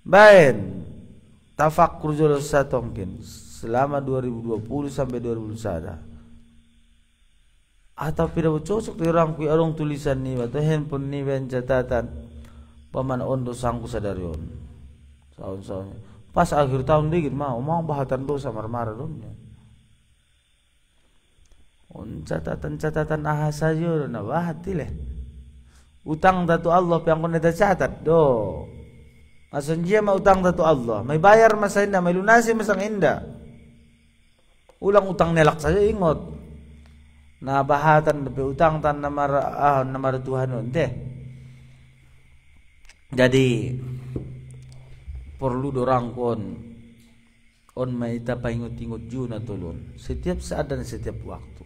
Bain. Tafakkur jolo satongkin selama 2020 sampai 2021. Atau tidak cocok di orang kui arong tulisan ni atau handphone ni ben catatan paman ondo sangku sadarion. Saun-saunnya. Pas akhir tahun dikit mau bahatan dosa marmara domnya. On catatan-catatan ahasa yo na bahati leh. Utang datu Allah piang kon eta catat do. Asan dia mau utang datu Allah, may bayar masa inda, may lunasi masang inda. Ulang utang nelak saja ingot. Na bahatan lebih utang tan namar Tuhan onte. Jadi perlu dorang on may ita paingot-ingot juna tulun setiap saat dan setiap waktu.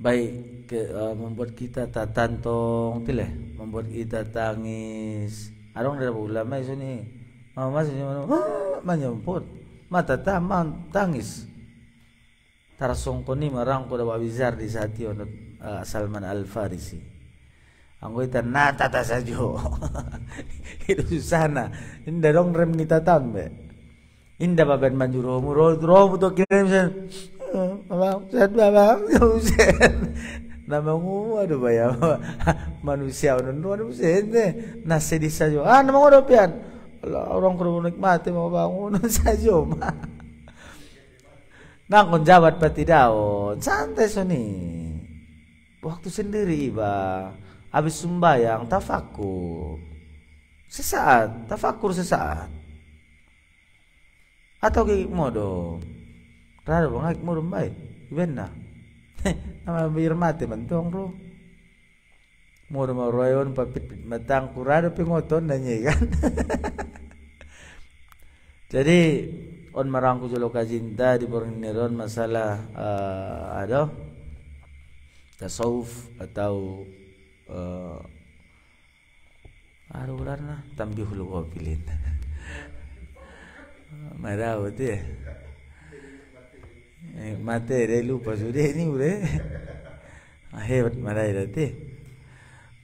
Baik membuat kita tatantong tileh, membuat kita tangis. Arong dari ulama isu ni, mama menyamput, mata taman tangis. Tarasong ko ni marang ko daw abizar di sati onot Salman Al Farisi. Anggo ita natata sajo. Itu susana. Inda dong rem ni tatan be. Inda baben manjuro muro to kirim sen. Abang, sehat babang, usen. Nama ngomong ada bayar manusia orang usen deh. Nasi di sajo. Nama ngomong pian. Orang kurang nikmati mau bangun sajo mah. Nangkon jabat pati daun, santai soni. Waktu sendiri iba. Habis sembahyang tafakur. Sesaat, tafakur sesaat. Atau kayak modo. Rado bangak mo rumbay, iben na. Nama biar mati mantong ro. Mo royon papit matang kurado pingoton nanya kan. Jadi on marangku jolo kajinta di porniron masalah tasawuf atau ularna tambihul ghafilin. Marau tu ya. Mati dia lupa sudah ini udah hebat marai nanti.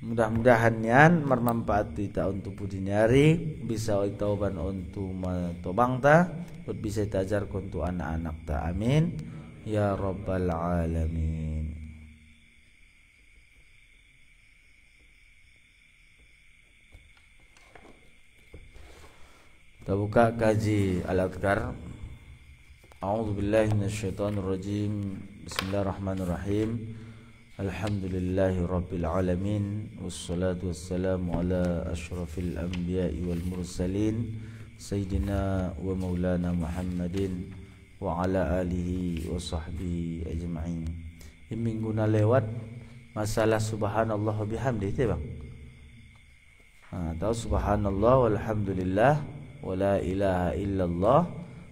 Mudah-mudahan yan bermanfaat kita untuk pudi nyari bisa tauban untuk matobang ta buat bisa tajar untuk anak-anak ta amin ya rabbal alamin. Kita buka kaji al-adhkar. A'udzu billahi minasyaitonir rajim. Bismillahirrahmanirrahim. Alhamdulillahi rabbil alamin wassalatu wassalamu ala asyrafil anbiya'i wal mursalin sayyidina wa maulana Muhammadin wa ala alihi wa sahbihi ajma'in. Minggu na lewat masalah subhanallah bihamdi itu bang. Tahu subhanallah walhamdulillah wa la ilaha illallah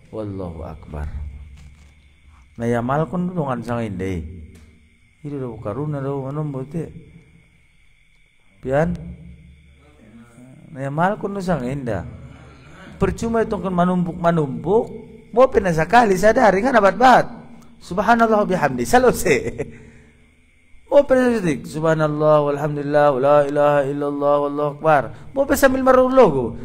wallahu akbar. Nah ya mal kun dungan sang inde. Itu do karuna do manom bote. Pian. Nah ya mal kun sang inda. Percuma itu kan manumpuk. Mau pernah sekali sadari kan abat-bat. Subhanallah bihamdi. Selesai. Mau pergi subhanallah walhamdulillah wala ilaha illallah wallahu akbar. Mau sambil merologo.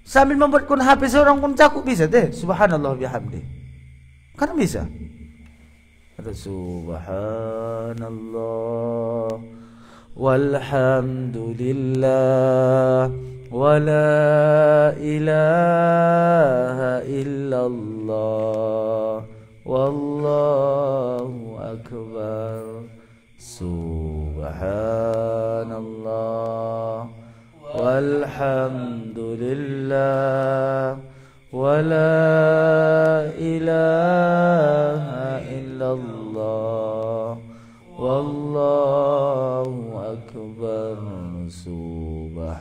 Sambil membuat kun HP seorang pun cakup bisa deh. Subhanallah bihamdi. Kan bisa. Ada subhanallah walhamdulillah wala ilaha illallah wallahu akbar. Subhanallah walhamdulillah wala ilaha illallah wallahu akbar. Subhanallah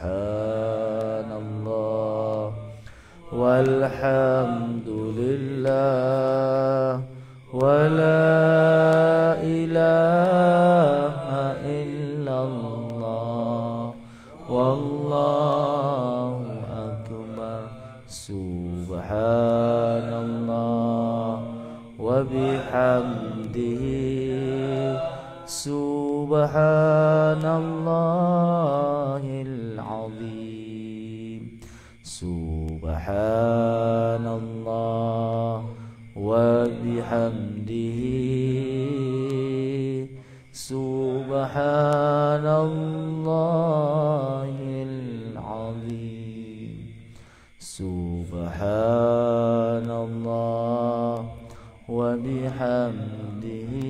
walhamdulillah wala ilaha illallah wallahu akbar. Subhanallah wa bihamdihi subhanallahil azim. Subhanallah wa bihamdihi subhanallahil azim. Subhanallah wa bihamdihi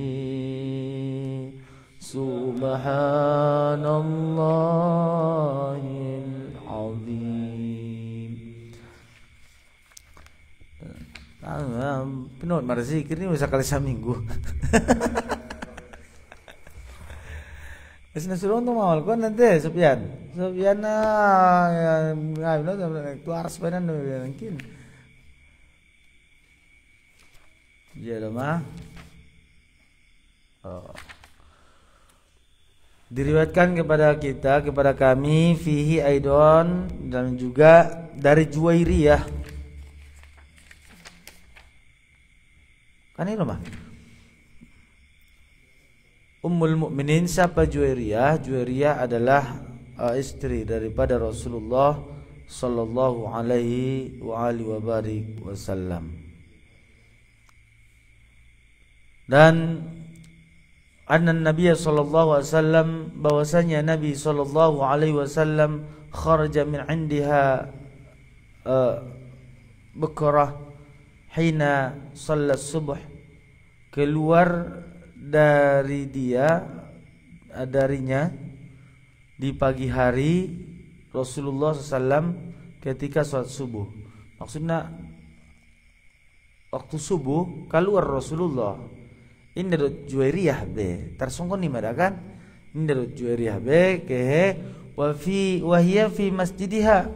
subhanallahil azim. Penot marzikir ini bisa kali seminggu. Isna suruh untuk mawal ko nanti Sufyan na ngayon na tu aras pa na mungkin. Jadi mah diriwayatkan kepada kami fihi aidon, dan juga dari Juwairiyah. Kan ini mah Ummul Mukminin. Siapa Juwairiyah? Juwairiyah adalah istri daripada Rasulullah sallallahu alaihi wa alihi wa barik wasallam. Dan anna Nabi sallallahu alaihi wasallam, bahwasanya Nabi sallallahu alaihi wasallam kharaja min indiha bukrah hina salat subuh, keluar darinya di pagi hari Rasulullah SAW ketika sholat subuh. Maksudnya waktu subuh keluar Rasulullah. Ini dari Juwairiyah be tersongkon ni kan? Ini dari Juwairiyah be kehe wahia fi masjidiha,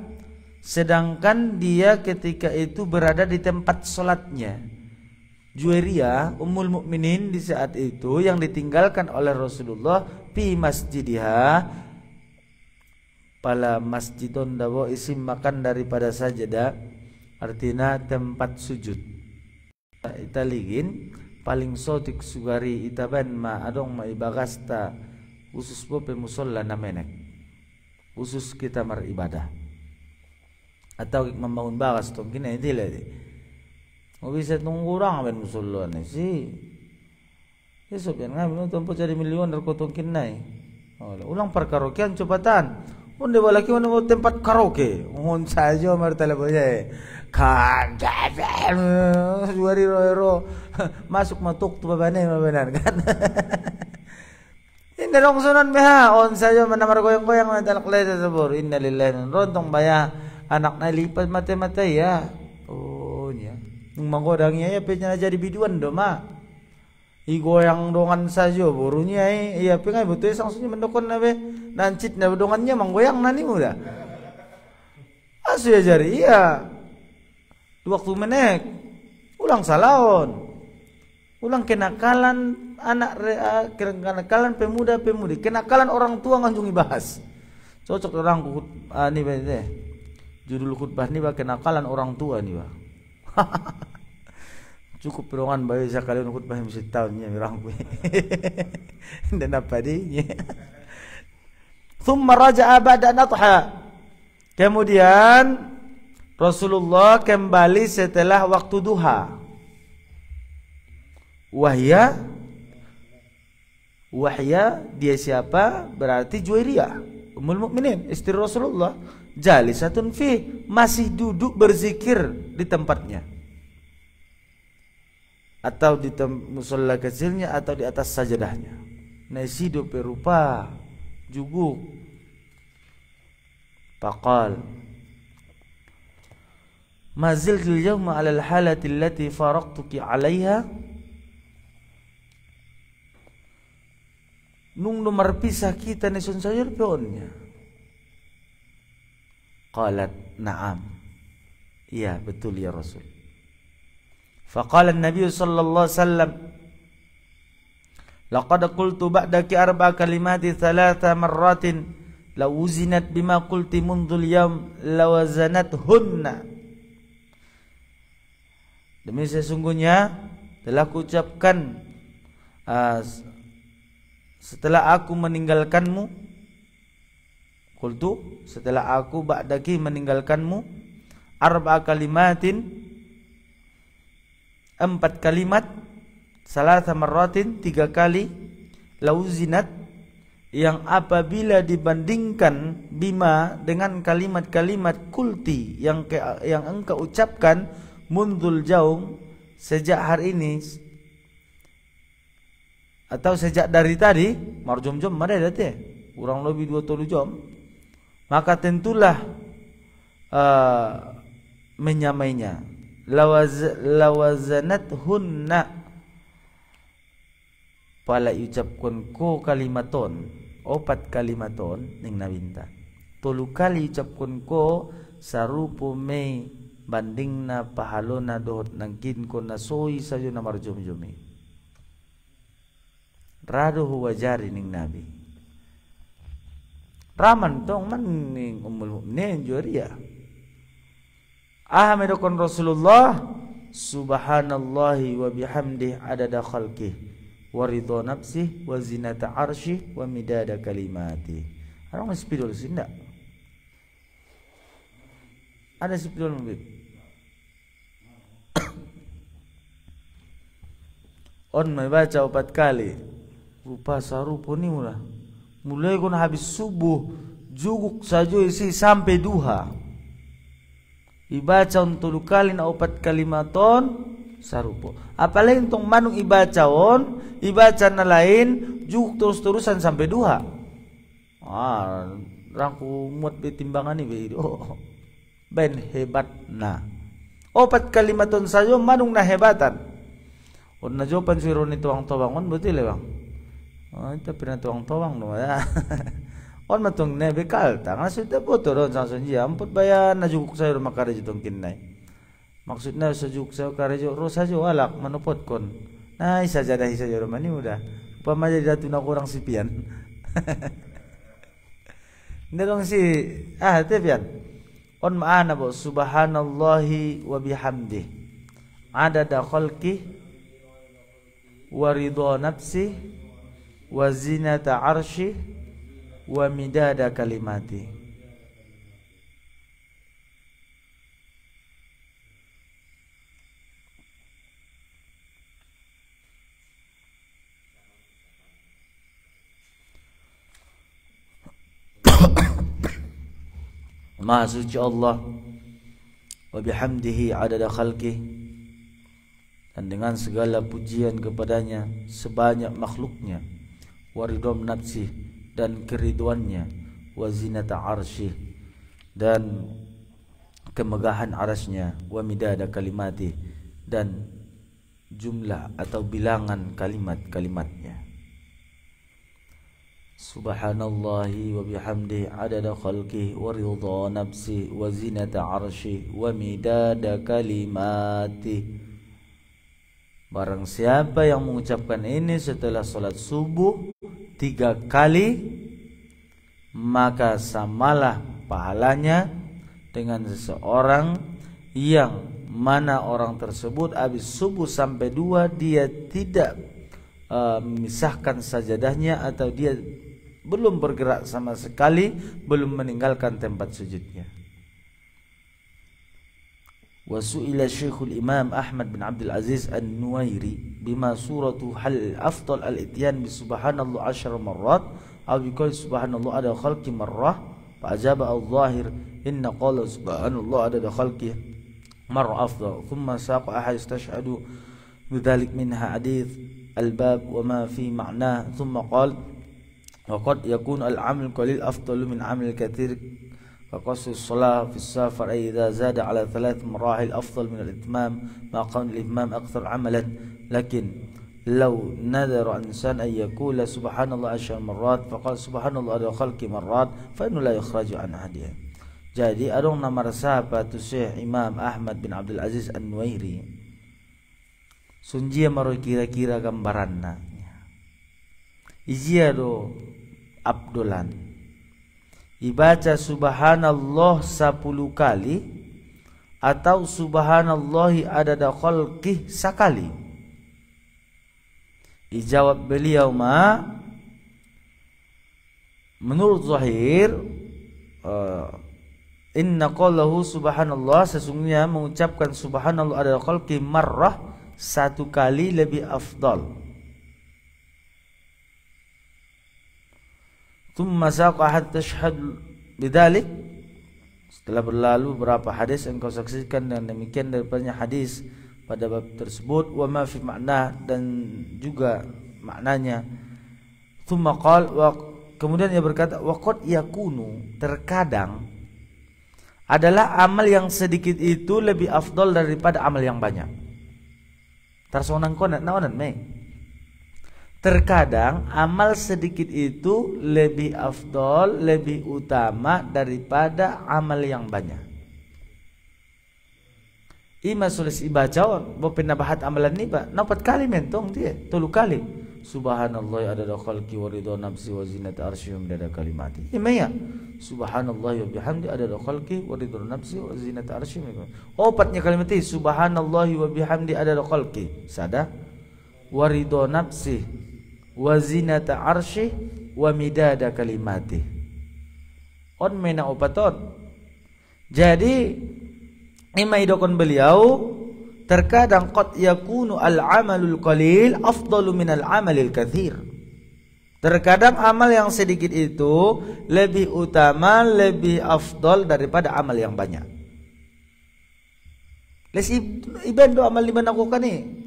sedangkan dia ketika itu berada di tempat sholatnya. Juwairiyah Ummul Mukminin di saat itu yang ditinggalkan oleh Rasulullah fi masjidiha, pala masjidon dawo isim makan daripada sajadah, artinya tempat sujud. Italigin paling sotik sugari itaban ma adong ma ibagasta usus bope musolla na menek, usus kita maribadah atau membangun bagas tong kina itila di mau bisa tunggu orang ben musolla ni si esok yan ngamin tempo cari milion ko tong kinai ulang perkaraokean cepatan unde balaki mana tempat karaoke on saja martala boye kan suari ro masuk matuk tu babane mabenar kan. Ini dong sunan meha on saja menamar goyang-goyang mentalak leda sabur innalillahi rontong baya anak na lipat mata-mata ya. Oh nya nung manggodangnya ya penya jadi biduan do ma i goyang dongan saja burunya iya pengai betul sangsunya mendokon na be nancit na dongannya manggoyang nani muda asu ya jari iya waktu menek ulang salaon, ulang kenakalan anak kenakalan pemuda-pemudi, kenakalan orang tua nganjungi bahas. Cocok orang ni judul khutbah ni bah kenakalan orang tua ni bah. cukup perongan bayi sekali untuk bahim setahunnya mirang gue. Dan apa dia? Thumma raja'a ba'da nadha. Kemudian Rasulullah kembali setelah waktu duha. Wahya dia siapa? Berarti Juwairiyah Ummul Mukminin, istri Rasulullah. Jalisatun fi, masih duduk berzikir di tempatnya, atau di musalla kecilnya, atau di atas sajadahnya. Nasidu perupa juguk. Faqal ma ziltul yawma 'ala al-halati allati faraqtuki 'alayha. Nung nomor pisah kita ni sun sayur peonnya. Qalat na'am. Iya betul ya Rasul. Faqala an-nabiy sallallahu alaihi wasallam laqad qultu ba'daki arba'a kalimati thalatha marratin law uzinat bima qulti mundul yawm lawazanathunna. Demi sesungguhnya telah kuucapkan setelah aku meninggalkanmu, qultu setelah aku ba'daki meninggalkanmu, arba'a kalimatin, 4 kalimat, salasa marratin, 3 kali, lauzinat, yang apabila dibandingkan bima dengan kalimat-kalimat kulti yang engkau ucapkan mundul jaum, sejak hari ini atau sejak dari tadi, marjum-jum mana date, kurang lebih 2 jam, maka tentulah menyamainya. Lawazanathunna, pala ucapkan ko kalimaton, 4 kalimaton ning nabinta. 3 kali ucapkan ko sarupo me banding na pahalona dohot nangkin ko nasoy sayo na marjum-jumi. Raduhu wajari ning nabi. Raman tong man ning Ummul Mukminin Juwairiyah. Ahmadukun Rasulullah subhanallahi wa bihamdihi adada khalqih wa ridha nafsih wa zinata arsyih wa midada kalimati. Orang spidol sih enggak? Ada spidol mungkin. On may baca 4 kali. Rupa sarupo ni mula. Mulai kun habis subuh juguk saja isi sampai duha. Ibaca untuk 2 kali na 4 kalimaton sarupo. Apalagi tong manung ibacaon, ibaca na lain juguk terus-terusan sampai duha. Rangku muat betimbangan ni begitu. Ben hebat na. 4 kalimaton saja manung na hebatan. On na jawapan siro ni tuang tobangon betul ya bang. Itu pernah tuang tawang no ya. On matong ne bekal tang sudah foto ron sang sunji amput bayan na juguk sayo makare jitong kinay. Maksudnya sejuk sayo kare jo ro sajo alak manupot kon. Nah sajadah sayo romani udah. Pamaja datu na kurang sipian. Ndong si tepian. On maana bo subhanallahi wa bihamdihi adada khalqi wa ridha nafsi wa zinata arshi wa midada kalimati. Maha suci Allah wa bihamdihi adada khalqih, dan dengan segala pujian kepadanya sebanyak makhluknya, waridom nafsi, dan keriduannya, wazinata arsyih, dan kemegahan arasnya, wa midada kalimati, dan jumlah atau bilangan kalimat-kalimatnya. Subhanallahi wa bihamdihi adada khalqihi wa ridha nafsi wa zinata arsyih wa midada kalimati. Barang siapa yang mengucapkan ini setelah salat subuh 3 kali, maka samalah pahalanya dengan seseorang yang mana orang tersebut habis subuh sampai 2 dia tidak memisahkan sajadahnya atau dia belum bergerak sama sekali, belum meninggalkan tempat sujudnya. Wa su'ila Syekhul Imam Ahmad bin Abdul Aziz An-Nuwairi bima suratu hal afdal al-ityan bi subhanallah 10 marrat aw bi qawli subhanallah ada khalqi marrah fa ajaba al-zahir inna qala subhanallah ada khalqi marrah afdal thumma saqa ahad istashhadu bidzalik minha hadits al-bab wa ma fi ma'nah thumma qala wa qad yakunu al-'amal qalil afdalu min 'amal katsir فقصر الصلاة في السفر أي إذا زاد على 3 مراحل أفضل من الإتمام مع كون الإتمام أكثر عملا لكن لو نذر إنسان أن يقول سبحان الله 10 مرات فقال سبحان الله على خلق مرات فإنه لا يخرج عن أحدها. Jadi adong nama sahabat Syekh Imam Ahmad bin Abdul Aziz An-Nuwairi sunjia maro kira-kira gambaranna ijia do abdolan dibaca subhanallah 10 kali atau subhanallahi adada khalqih sekali. Dijawab beliau menurut zahir inna qallahu subhanallah sesungguhnya mengucapkan subhanallah adada khalqih marrah 1 kali lebih afdal. Thumma saqa hatta tashhad bidzalik. Setelah berlalu berapa hadis engkau saksikan dan demikian daripadanya hadis pada bab tersebut wa ma fi makna dan juga maknanya. Thumma qala wa kemudian ia berkata wa qad yakunu terkadang adalah amal yang sedikit itu lebih afdal daripada amal yang banyak. Tarsonang konat naonan me. Terkadang amal sedikit itu lebih afdol, lebih utama daripada amal yang banyak. Ima sulis ibaca, bo pinabahat amalan ni ba? 4 kali mentong dia, 3 kali. Subhanallah adada khalqi wa ridha nafsi wa zinata arsy wa midada kalimati. Ima ya. Subhanallah wa bihamdi adada khalqi wa ridha nafsi wa zinata arsy. Opatnya kalimat ini subhanallah wa bihamdi adada khalqi. Sada wa ridha nafsi wa zinata arsy wa midada kalimati. On mena opaton. Jadi imaidokon beliau terkadang qad yakunu al-amalul qalil afdalu min al-amalil katsir. Terkadang amal yang sedikit itu lebih utama, lebih afdal daripada amal yang banyak. Les ibendo amal liman aku kan ni.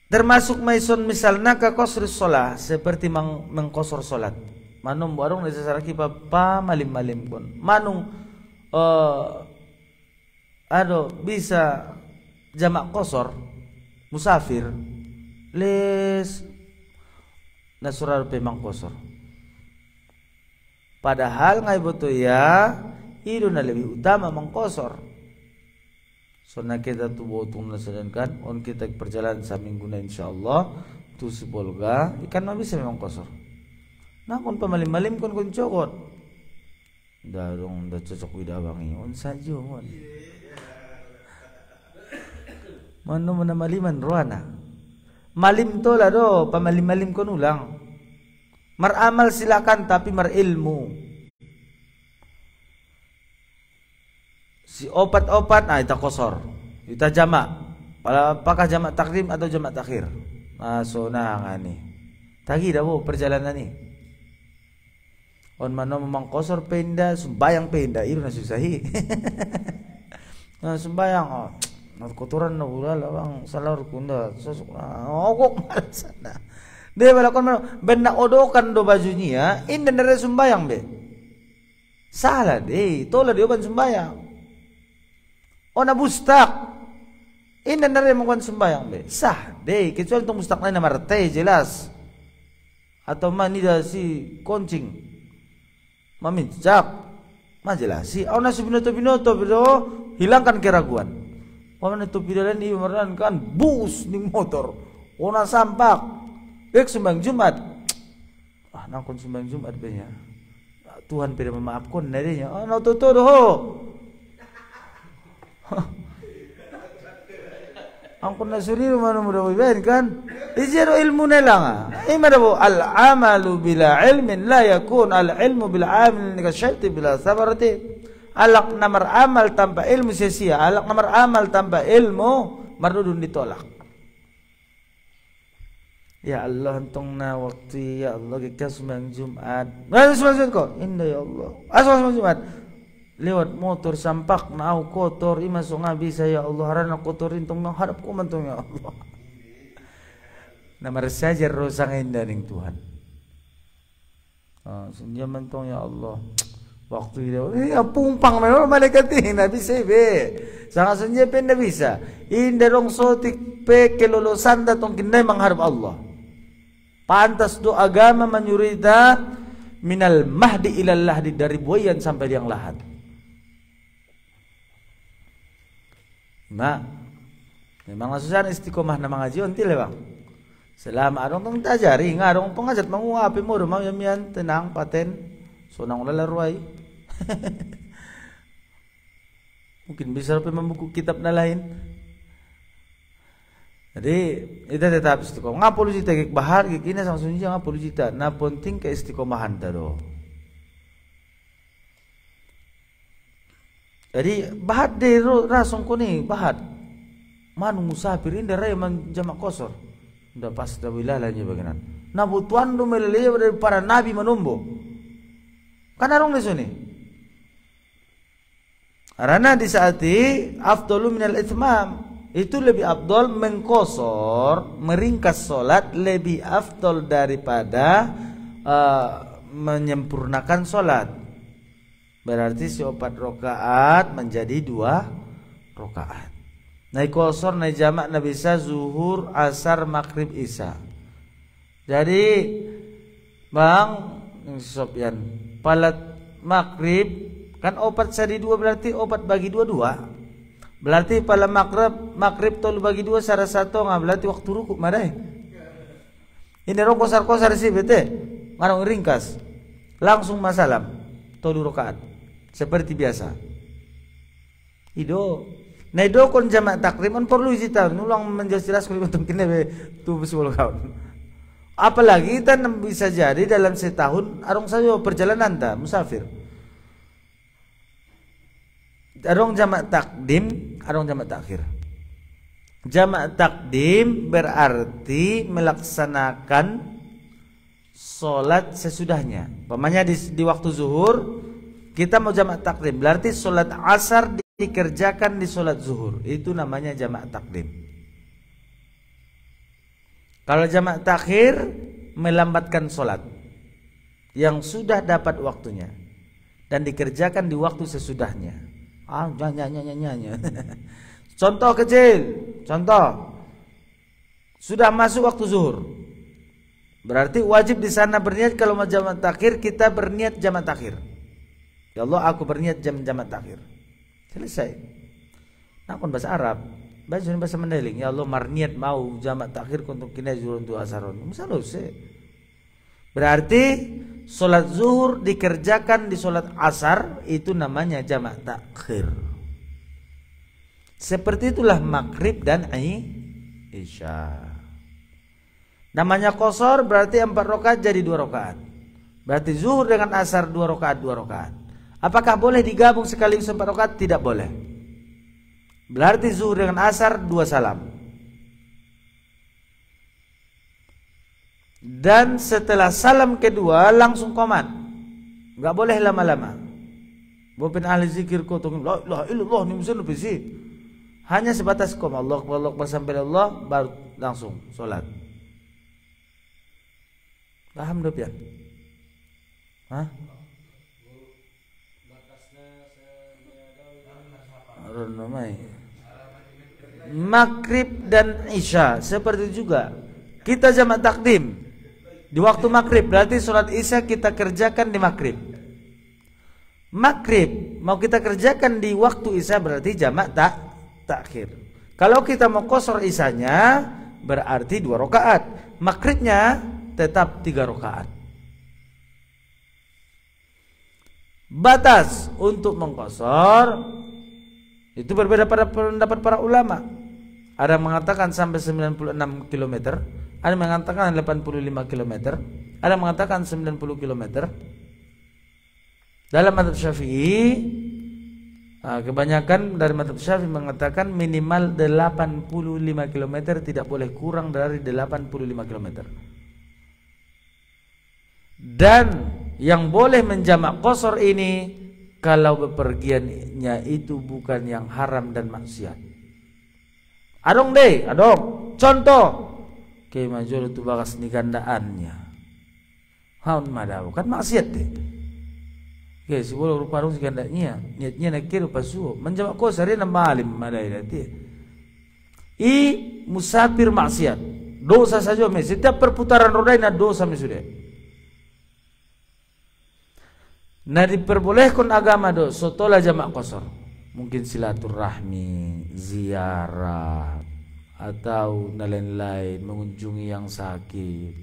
Termasuk maison misalnya ke qasrus shalah seperti mengkosor salat. Manung barong nasasaraki pa malim-malim kon. Manung bisa jamak kosor musafir les nasurar pemang kosor. Padahal ngai betul ya itu lebih utama mengkosor. Soalnya kita tu botung nasadankan on kita perjalanan saminggu na insyaallah tu sepolga ikan mah bisa memang kosor. Nah kon pamalim-malim kon cokot. Darong da cocok wida bangi on sajo mon. Mano manamaliman roana. Malim to lah do pamalim-malim kon ulang. Maramal silakan tapi marilmu. Si opat-opat nah ita kosor, ita jamak. Apakah jamak takdim atau jamak takhir? So nah ngani. Tagi dah bo perjalanan ni. On mano memang kosor penda, sembayang penda itu nasusahi. Nah sembayang kotoran na ulah bang salar kunda sosok kok malas na. Dia balakon benda odokan do bajunya indan dari sembayang be. Salah deh, tola dia ban sembayang. Ona bustak. Indan dari mengkon sembayang be. Sah deh, kecuali untuk bustak lain nama rete jelas. Atau manida si koncing. Mamicak. Majelas si ona si binoto biro hilangkan keraguan. Paman itu pidalan ini kan bus di motor. Ona sampak. Dek sembang Jumat. Nakon sembang Jumat be nya. Tuhan pira memaafkan darinya. Ana toto doh. Angkon na suri mana muda ben kan? Ijero ilmu nelang. Imadabu al-amalu bila ilmin la yakun al-ilmu bila amil ni kasyati bila sabarati. Alak namar amal tanpa ilmu sia-sia. Alak namar amal tanpa ilmu mardudun ditolak. Ya Allah entong na waktu ya Allah kita sembahyang Jumat. Nggak sembahyang kok. Indah ya Allah. Sembahyang Jumat. Lewat motor sampak na au kotor ima so nga bisa ya Allah harana kotorin tong harap ko man tong ya Allah. Namar saja rosang indah ning Tuhan. Senja man tong ya Allah. Waktu itu pumpang memang malaikat na bisa be. Sanga senja pen na bisa. Indah rong sotik pe kelolosan da tong kinay mangharap Allah. Pantas do agama menyurida minal mahdi ilal lahdi dari buayan sampai liang lahat. Memang susah istiqomah na mga jion tile bang. Selama arong tong tajari ngarong pengajat manguapi mo rumang yamian tenang paten sonang lalaruay. Mungkin bisa pa membuku kitab na lain. Jadi ita tetap istiqomah. Nga puluh juta kik bahar kik ina sang sunyi nga puluh juta na penting ke istiqomahan tado. Jadi bahat de rasong ko ni bahat. Manu musafir inda ray man jamak kosor. Udah pas da wilalanya baginan. Nabutuan do meleleya dari para nabi manumbo. Kan arong leso ni. Karena di saati afdalu minal itmam. Itu lebih afdal mengkosor, meringkas solat lebih afdal daripada menyempurnakan solat. Berarti si 4 rakaat menjadi 2 rakaat. Naik kosor, naik jamak, na bisa zuhur, asar, maghrib, isya. Jadi Bang Sofyan, palat maghrib kan 4 sadi 2 berarti 4 bagi 2 2. Berarti pala maghrib tolu bagi 2 salah satu nggak berarti waktu ruku madai. Ini rong kosar sih bete, ngarong ringkas, langsung masalam, tolu rakaat. Seperti biasa. Ido kon jamak takrim on perlu cita nulang menjelas kalau untuk kini tu 10 tahun. Apalagi kita bisa jadi dalam setahun arong saja perjalanan ta musafir. Arong jamak takdim, arong jamak takhir. Jamak takdim berarti melaksanakan solat sesudahnya. Pamannya di waktu zuhur kita mau jamak takdim, berarti solat asar dikerjakan di solat zuhur. Itu namanya jamak takdim. Kalau jamak takhir melambatkan solat yang sudah dapat waktunya dan dikerjakan di waktu sesudahnya. Nyanyi. Contoh kecil, contoh sudah masuk waktu zuhur, berarti wajib di sana berniat. Kalau mau jamak takhir kita berniat jamak takhir. Ya Allah aku berniat jamak takhir. Selesai. Nah kon bahasa Arab, bahasa Mandailing. Ya Allah marniat mau jamak takhir untuk kina zuhur untuk asaron. Misalnya berarti solat zuhur dikerjakan di solat asar, itu namanya jamak takhir. Seperti itulah maghrib dan isya. Namanya qasar berarti 4 rakaat jadi 2 rakaat. Berarti zuhur dengan asar 2 rakaat 2 rakaat. Apakah boleh digabung sekaligus 4 rakaat? Tidak boleh. Berarti zuhur dengan asar 2 salam. Dan setelah salam kedua langsung qomat. Enggak boleh lama-lama. Bukan ahli zikir kau tunggu la ilaha illallah ni mesti bisi. Hanya sebatas qom Allah sampai Allah baru langsung salat. Paham dok ya? Hah? Maghrib dan isya seperti juga. Kita jamak takdim di waktu maghrib, berarti sholat isya kita kerjakan di maghrib. Maghrib mau kita kerjakan di waktu isya berarti jamak takhir. Kalau kita mau qasar isyanya berarti 2 rakaat. Maghribnya tetap 3 rakaat. Batas untuk mengqasar Itu berbeda pada pendapat para ulama. Ada yang mengatakan sampai 96 km, ada yang mengatakan 85 km, ada yang mengatakan 90 km. Dalam mazhab Syafi'i, kebanyakan dari mazhab Syafi'i mengatakan minimal 85 km, tidak boleh kurang dari 85 km. Dan yang boleh menjamak qasar ini kalau bepergiannya itu bukan yang haram dan maksiat. Adong contoh ke majul tu bagas ni gandaannya. Haun madau kan maksiat deh. Ke sebelum rupa si gandanya niatnya nak kira pasu menjamak qasar ini malim madai nanti. Musafir maksiat. Dosa saja setiap perputaran roda ini dosa sudah. Nah diperbolehkan agama do sotola jamak qasar. Mungkin silaturahmi, ziarah, atau lain-lain, mengunjungi yang sakit.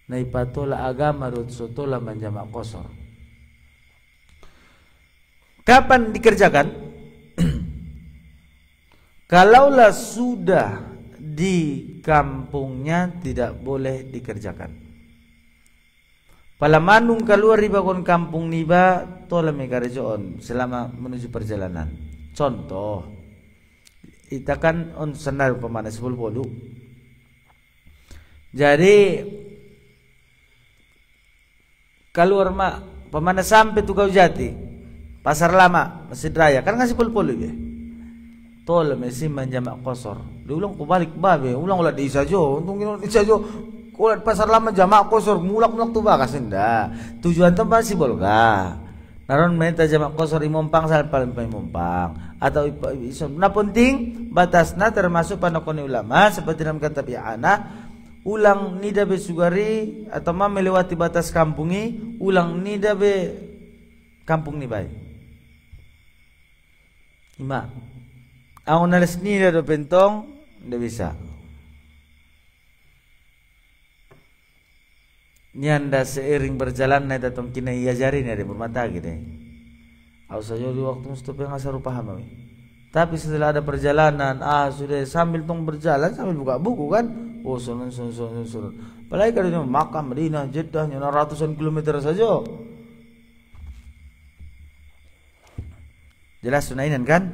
Nah ipatola agama do sotola menjamak qasar. Kapan dikerjakan? Kalaulah sudah di kampungnya tidak boleh dikerjakan. Palamanung keluar riba kon kampung niba tola megarejoon selama menuju perjalanan. Contoh, kita kan on senar pemana 10 bolu. Jadi keluar mak pemana sampai Tukau Jati, Pasar Lama, Masjid Raya kan ngasih pol-pol ya. Tola mesti menjamak qasar. Diulang ku balik babe, ulang ulah di isajo, untung di isajo. Kalau Pasar Lama jamak qasar mulak-mulak tu bakas indah. Tujuan tempat si bolga. Naron minta jamak qasar imompang sal paling imompang atau na penting batasna termasuk panakoni ulama seperti dalam kata bi'ana ulang nida be sugari atau ma melewati batas kampungi ulang nida be kampung ni baik. Ima. Ang nalas nida do pentong nda bisa. Nyanda seiring berjalan na datang kina iajari na di bermata gitu. Aku saja di waktu mustafa yang asal paham. Tapi setelah ada perjalanan, sudah sambil tong berjalan sambil buka buku kan. Oh sun. Apalagi kalau ini Makkah, Madinah, Jeddah, nyana ratusan kilometer saja. Jelas sunainan kan?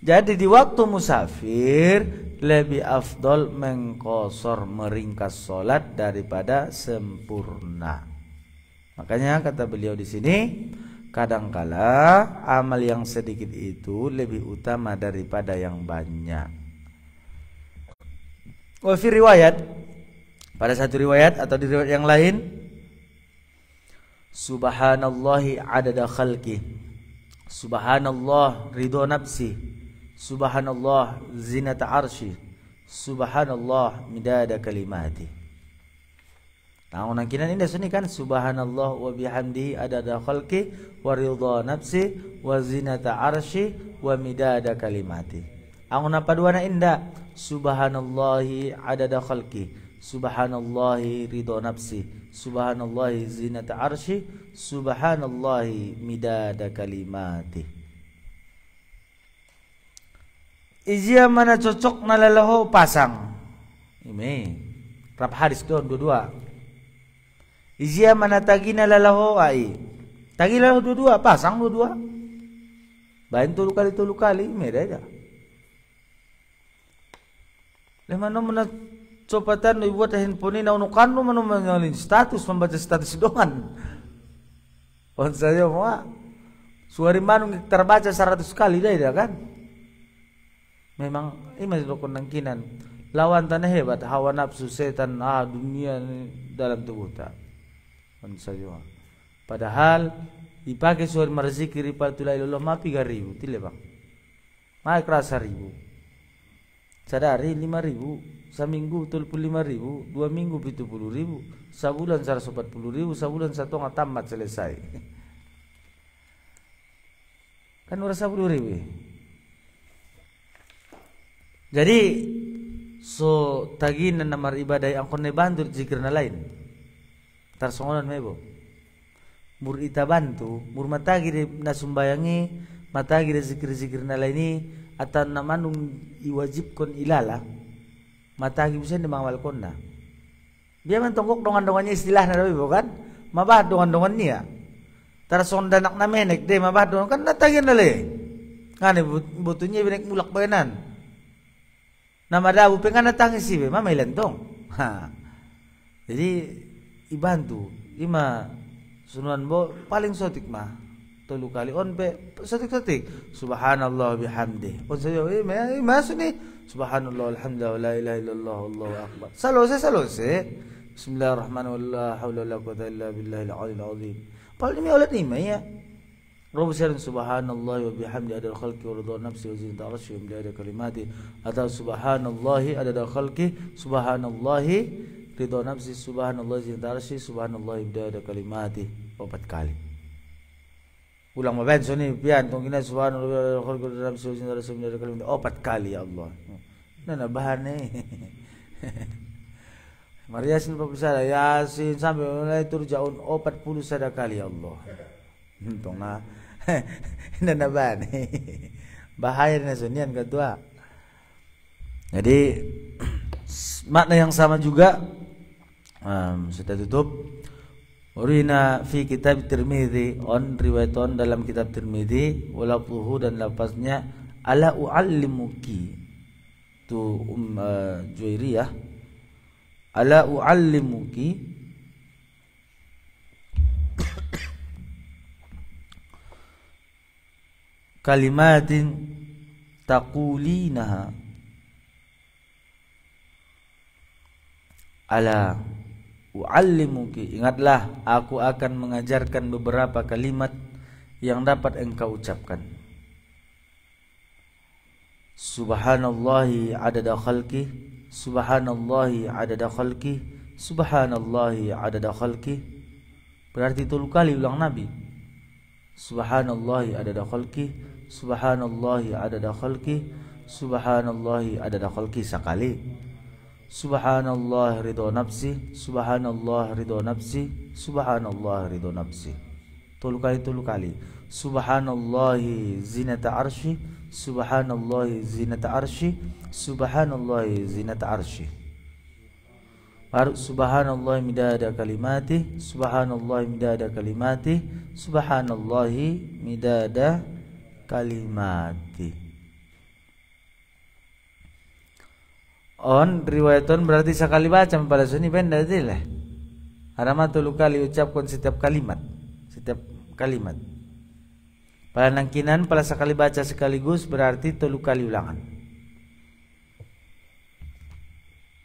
Jadi di waktu musafir lebih afdol mengqasar meringkas solat daripada sempurna. Makanya kata beliau di sini, kadangkala amal yang sedikit itu lebih utama daripada yang banyak. Wa fi riwayat, pada satu riwayat atau di riwayat yang lain, subhanallahi adada khalqi, subhanallah ridho nafsi, subhanallah zinata arsy, subhanallah midada kalimati. Nah, kinan indah sini kan subhanallah wa bihamdihi adada khalqi wa ridha nafsi wa zinata arsy wa midada kalimati. Ang napaduana indah subhanallahi adada khalqi, subhanallahi ridha nafsi, subhanallahi zinata arsy, subhanallahi midada kalimati. Ijia mana cocok nalalaho pasang. Ini rap hadis doon dua-dua. Ijia mana tagi nalalaho ai. Tagi lalaho dua-dua, pasang dua-dua. Bain tulu kali, meda aja. Lemano mana copatan buat handphone na unukan no mano mangalin status membaca status doan. On saja mo. Suari manung terbaca 100 kali dah kan. Memang ini masih nangkinan lawan tanah hebat hawa nafsu setan dunia dalam tubuh tak saja. Padahal dipakai suara merzikir ripatul ilallah mapi 3.000 tile bang mai kerasa 1.000 sadari 5.000 seminggu 35.000 2 minggu 70.000 sebulan 140.000 sebulan 1 tamat selesai kan urang 10.000. Jadi so tagin na namar ibadah ang kon bantu zikir na lain. Tarsongonan mebo. Mur ita bantu, mur matagi na sumbayangi matagi da zikir-zikir nala ini atau namanung iwajibkan ilala matagi bisa di mangwal konna dia mentonggok dongan-dongannya istilah na daw bukan mabah dongan-dongan niya tara sonda nak na menek de mabah dongan kan natagin nala ngani butuhnya binek mulak bayanan nama daw pengen natangis sih mamay lentong jadi ibantu ima sunuan bo paling sotik mah 3 kali on be sotik subhanallah bihamdi on sayo masuk nih subhanallah alhamdulillah la ilaha illallah allahu akbar salose bismillahirrahmanirrahim la haula wala quwwata illa billahil aliyil azim paling mi ulit ni maya robo siya subhanallah wa bihamdi adada khalqi wa ridha nafsi wa zinata arshi wa midada kalimati atau subhanallah adada khalqi subhanallah ridha nafsi subhanallah zinata arshi subhanallah midada kalimati 4 kali ulang mabenso ni pian tong ina subhanallah khalqi wa ridha nafsi wa zinata arshi midada kalimati 4 kali ya Allah nanabahan Maria sin pabisara Yasin sampai mulai turjaun 40 kali ya Allah tong na nanabahan bahaya na sunian kedua jadi makna yang sama juga sudah tutup urina fi kitab Tirmidzi on riwayaton dalam kitab Tirmidzi walafzuhu dan lafaznya ala uallimuki tu Juwairiyah ala uallimuki kalimatin taqulinaha ala uallimuki ingatlah aku akan mengajarkan beberapa kalimat yang dapat engkau ucapkan subhanallahi adada khalqi subhanallahi adada khalqi subhanallahi adada khalqi berarti 3 kali ulang Nabi subhanallahi adada khalqi subhanallahi adada khalqi subhanallahi adada khalqi sekali subhanallah ridho nafsi subhanallah ridho nafsi subhanallah ridho nafsi 3 kali subhanallahi zinata arsy subhanallahi zinata arsy subhanallahi zinata arsy subhanallahi midada kalimati subhanallahi midada kalimati subhanallahi midada kalimati on riwayaton berarti sekali baca pada sini benda lah harama 3 kali ucapkan setiap kalimat pada nangkinan pada sekali baca sekaligus berarti 3 kali ulangan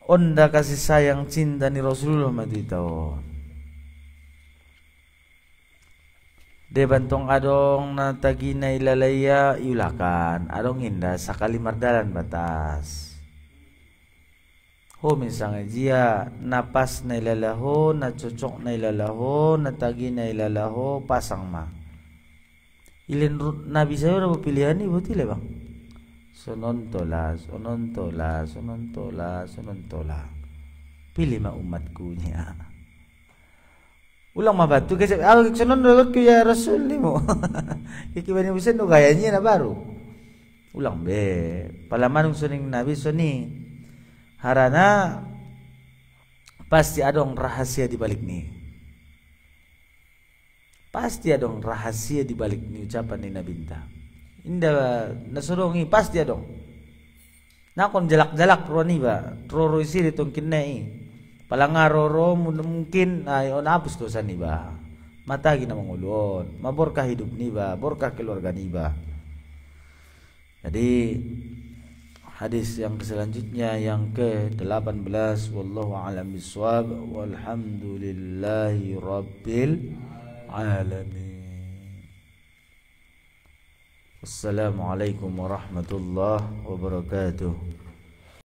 onda kasih sayang cinta ni Rasulullah madito de bantong adong natagi na ilalaya iulakan adong indah sakali mardalan batas ho misalnya dia napas na ilalaho na cocok na ilalaho natagi na ilalaho pasang ma ilin nabi saya udah pilihan ni betul ya bang sonontola pilih ma umatku nya ulang mabatu kasi sonontola ko ya Rasul ni mo ikibani bisa no gayanya na baru ulang be palamanong suning nabi suni harana pasti adong rahasia di balik ni pasti adong rahasia di balik ni ucapan ni Nabi ta inda nasurungi pasti adong nakon jalak-jalak roni ba roro isiri tong kinai palangaroro mungkin ay on hapus dosa ni ba matagi na mangulon maborkah hidup ni ba borkah keluarga ni ba jadi hadis yang selanjutnya yang ke-18 wallahu a'lam bissawab walhamdulillahi rabbil alamin. Wassalamualaikum warahmatullahi wabarakatuh.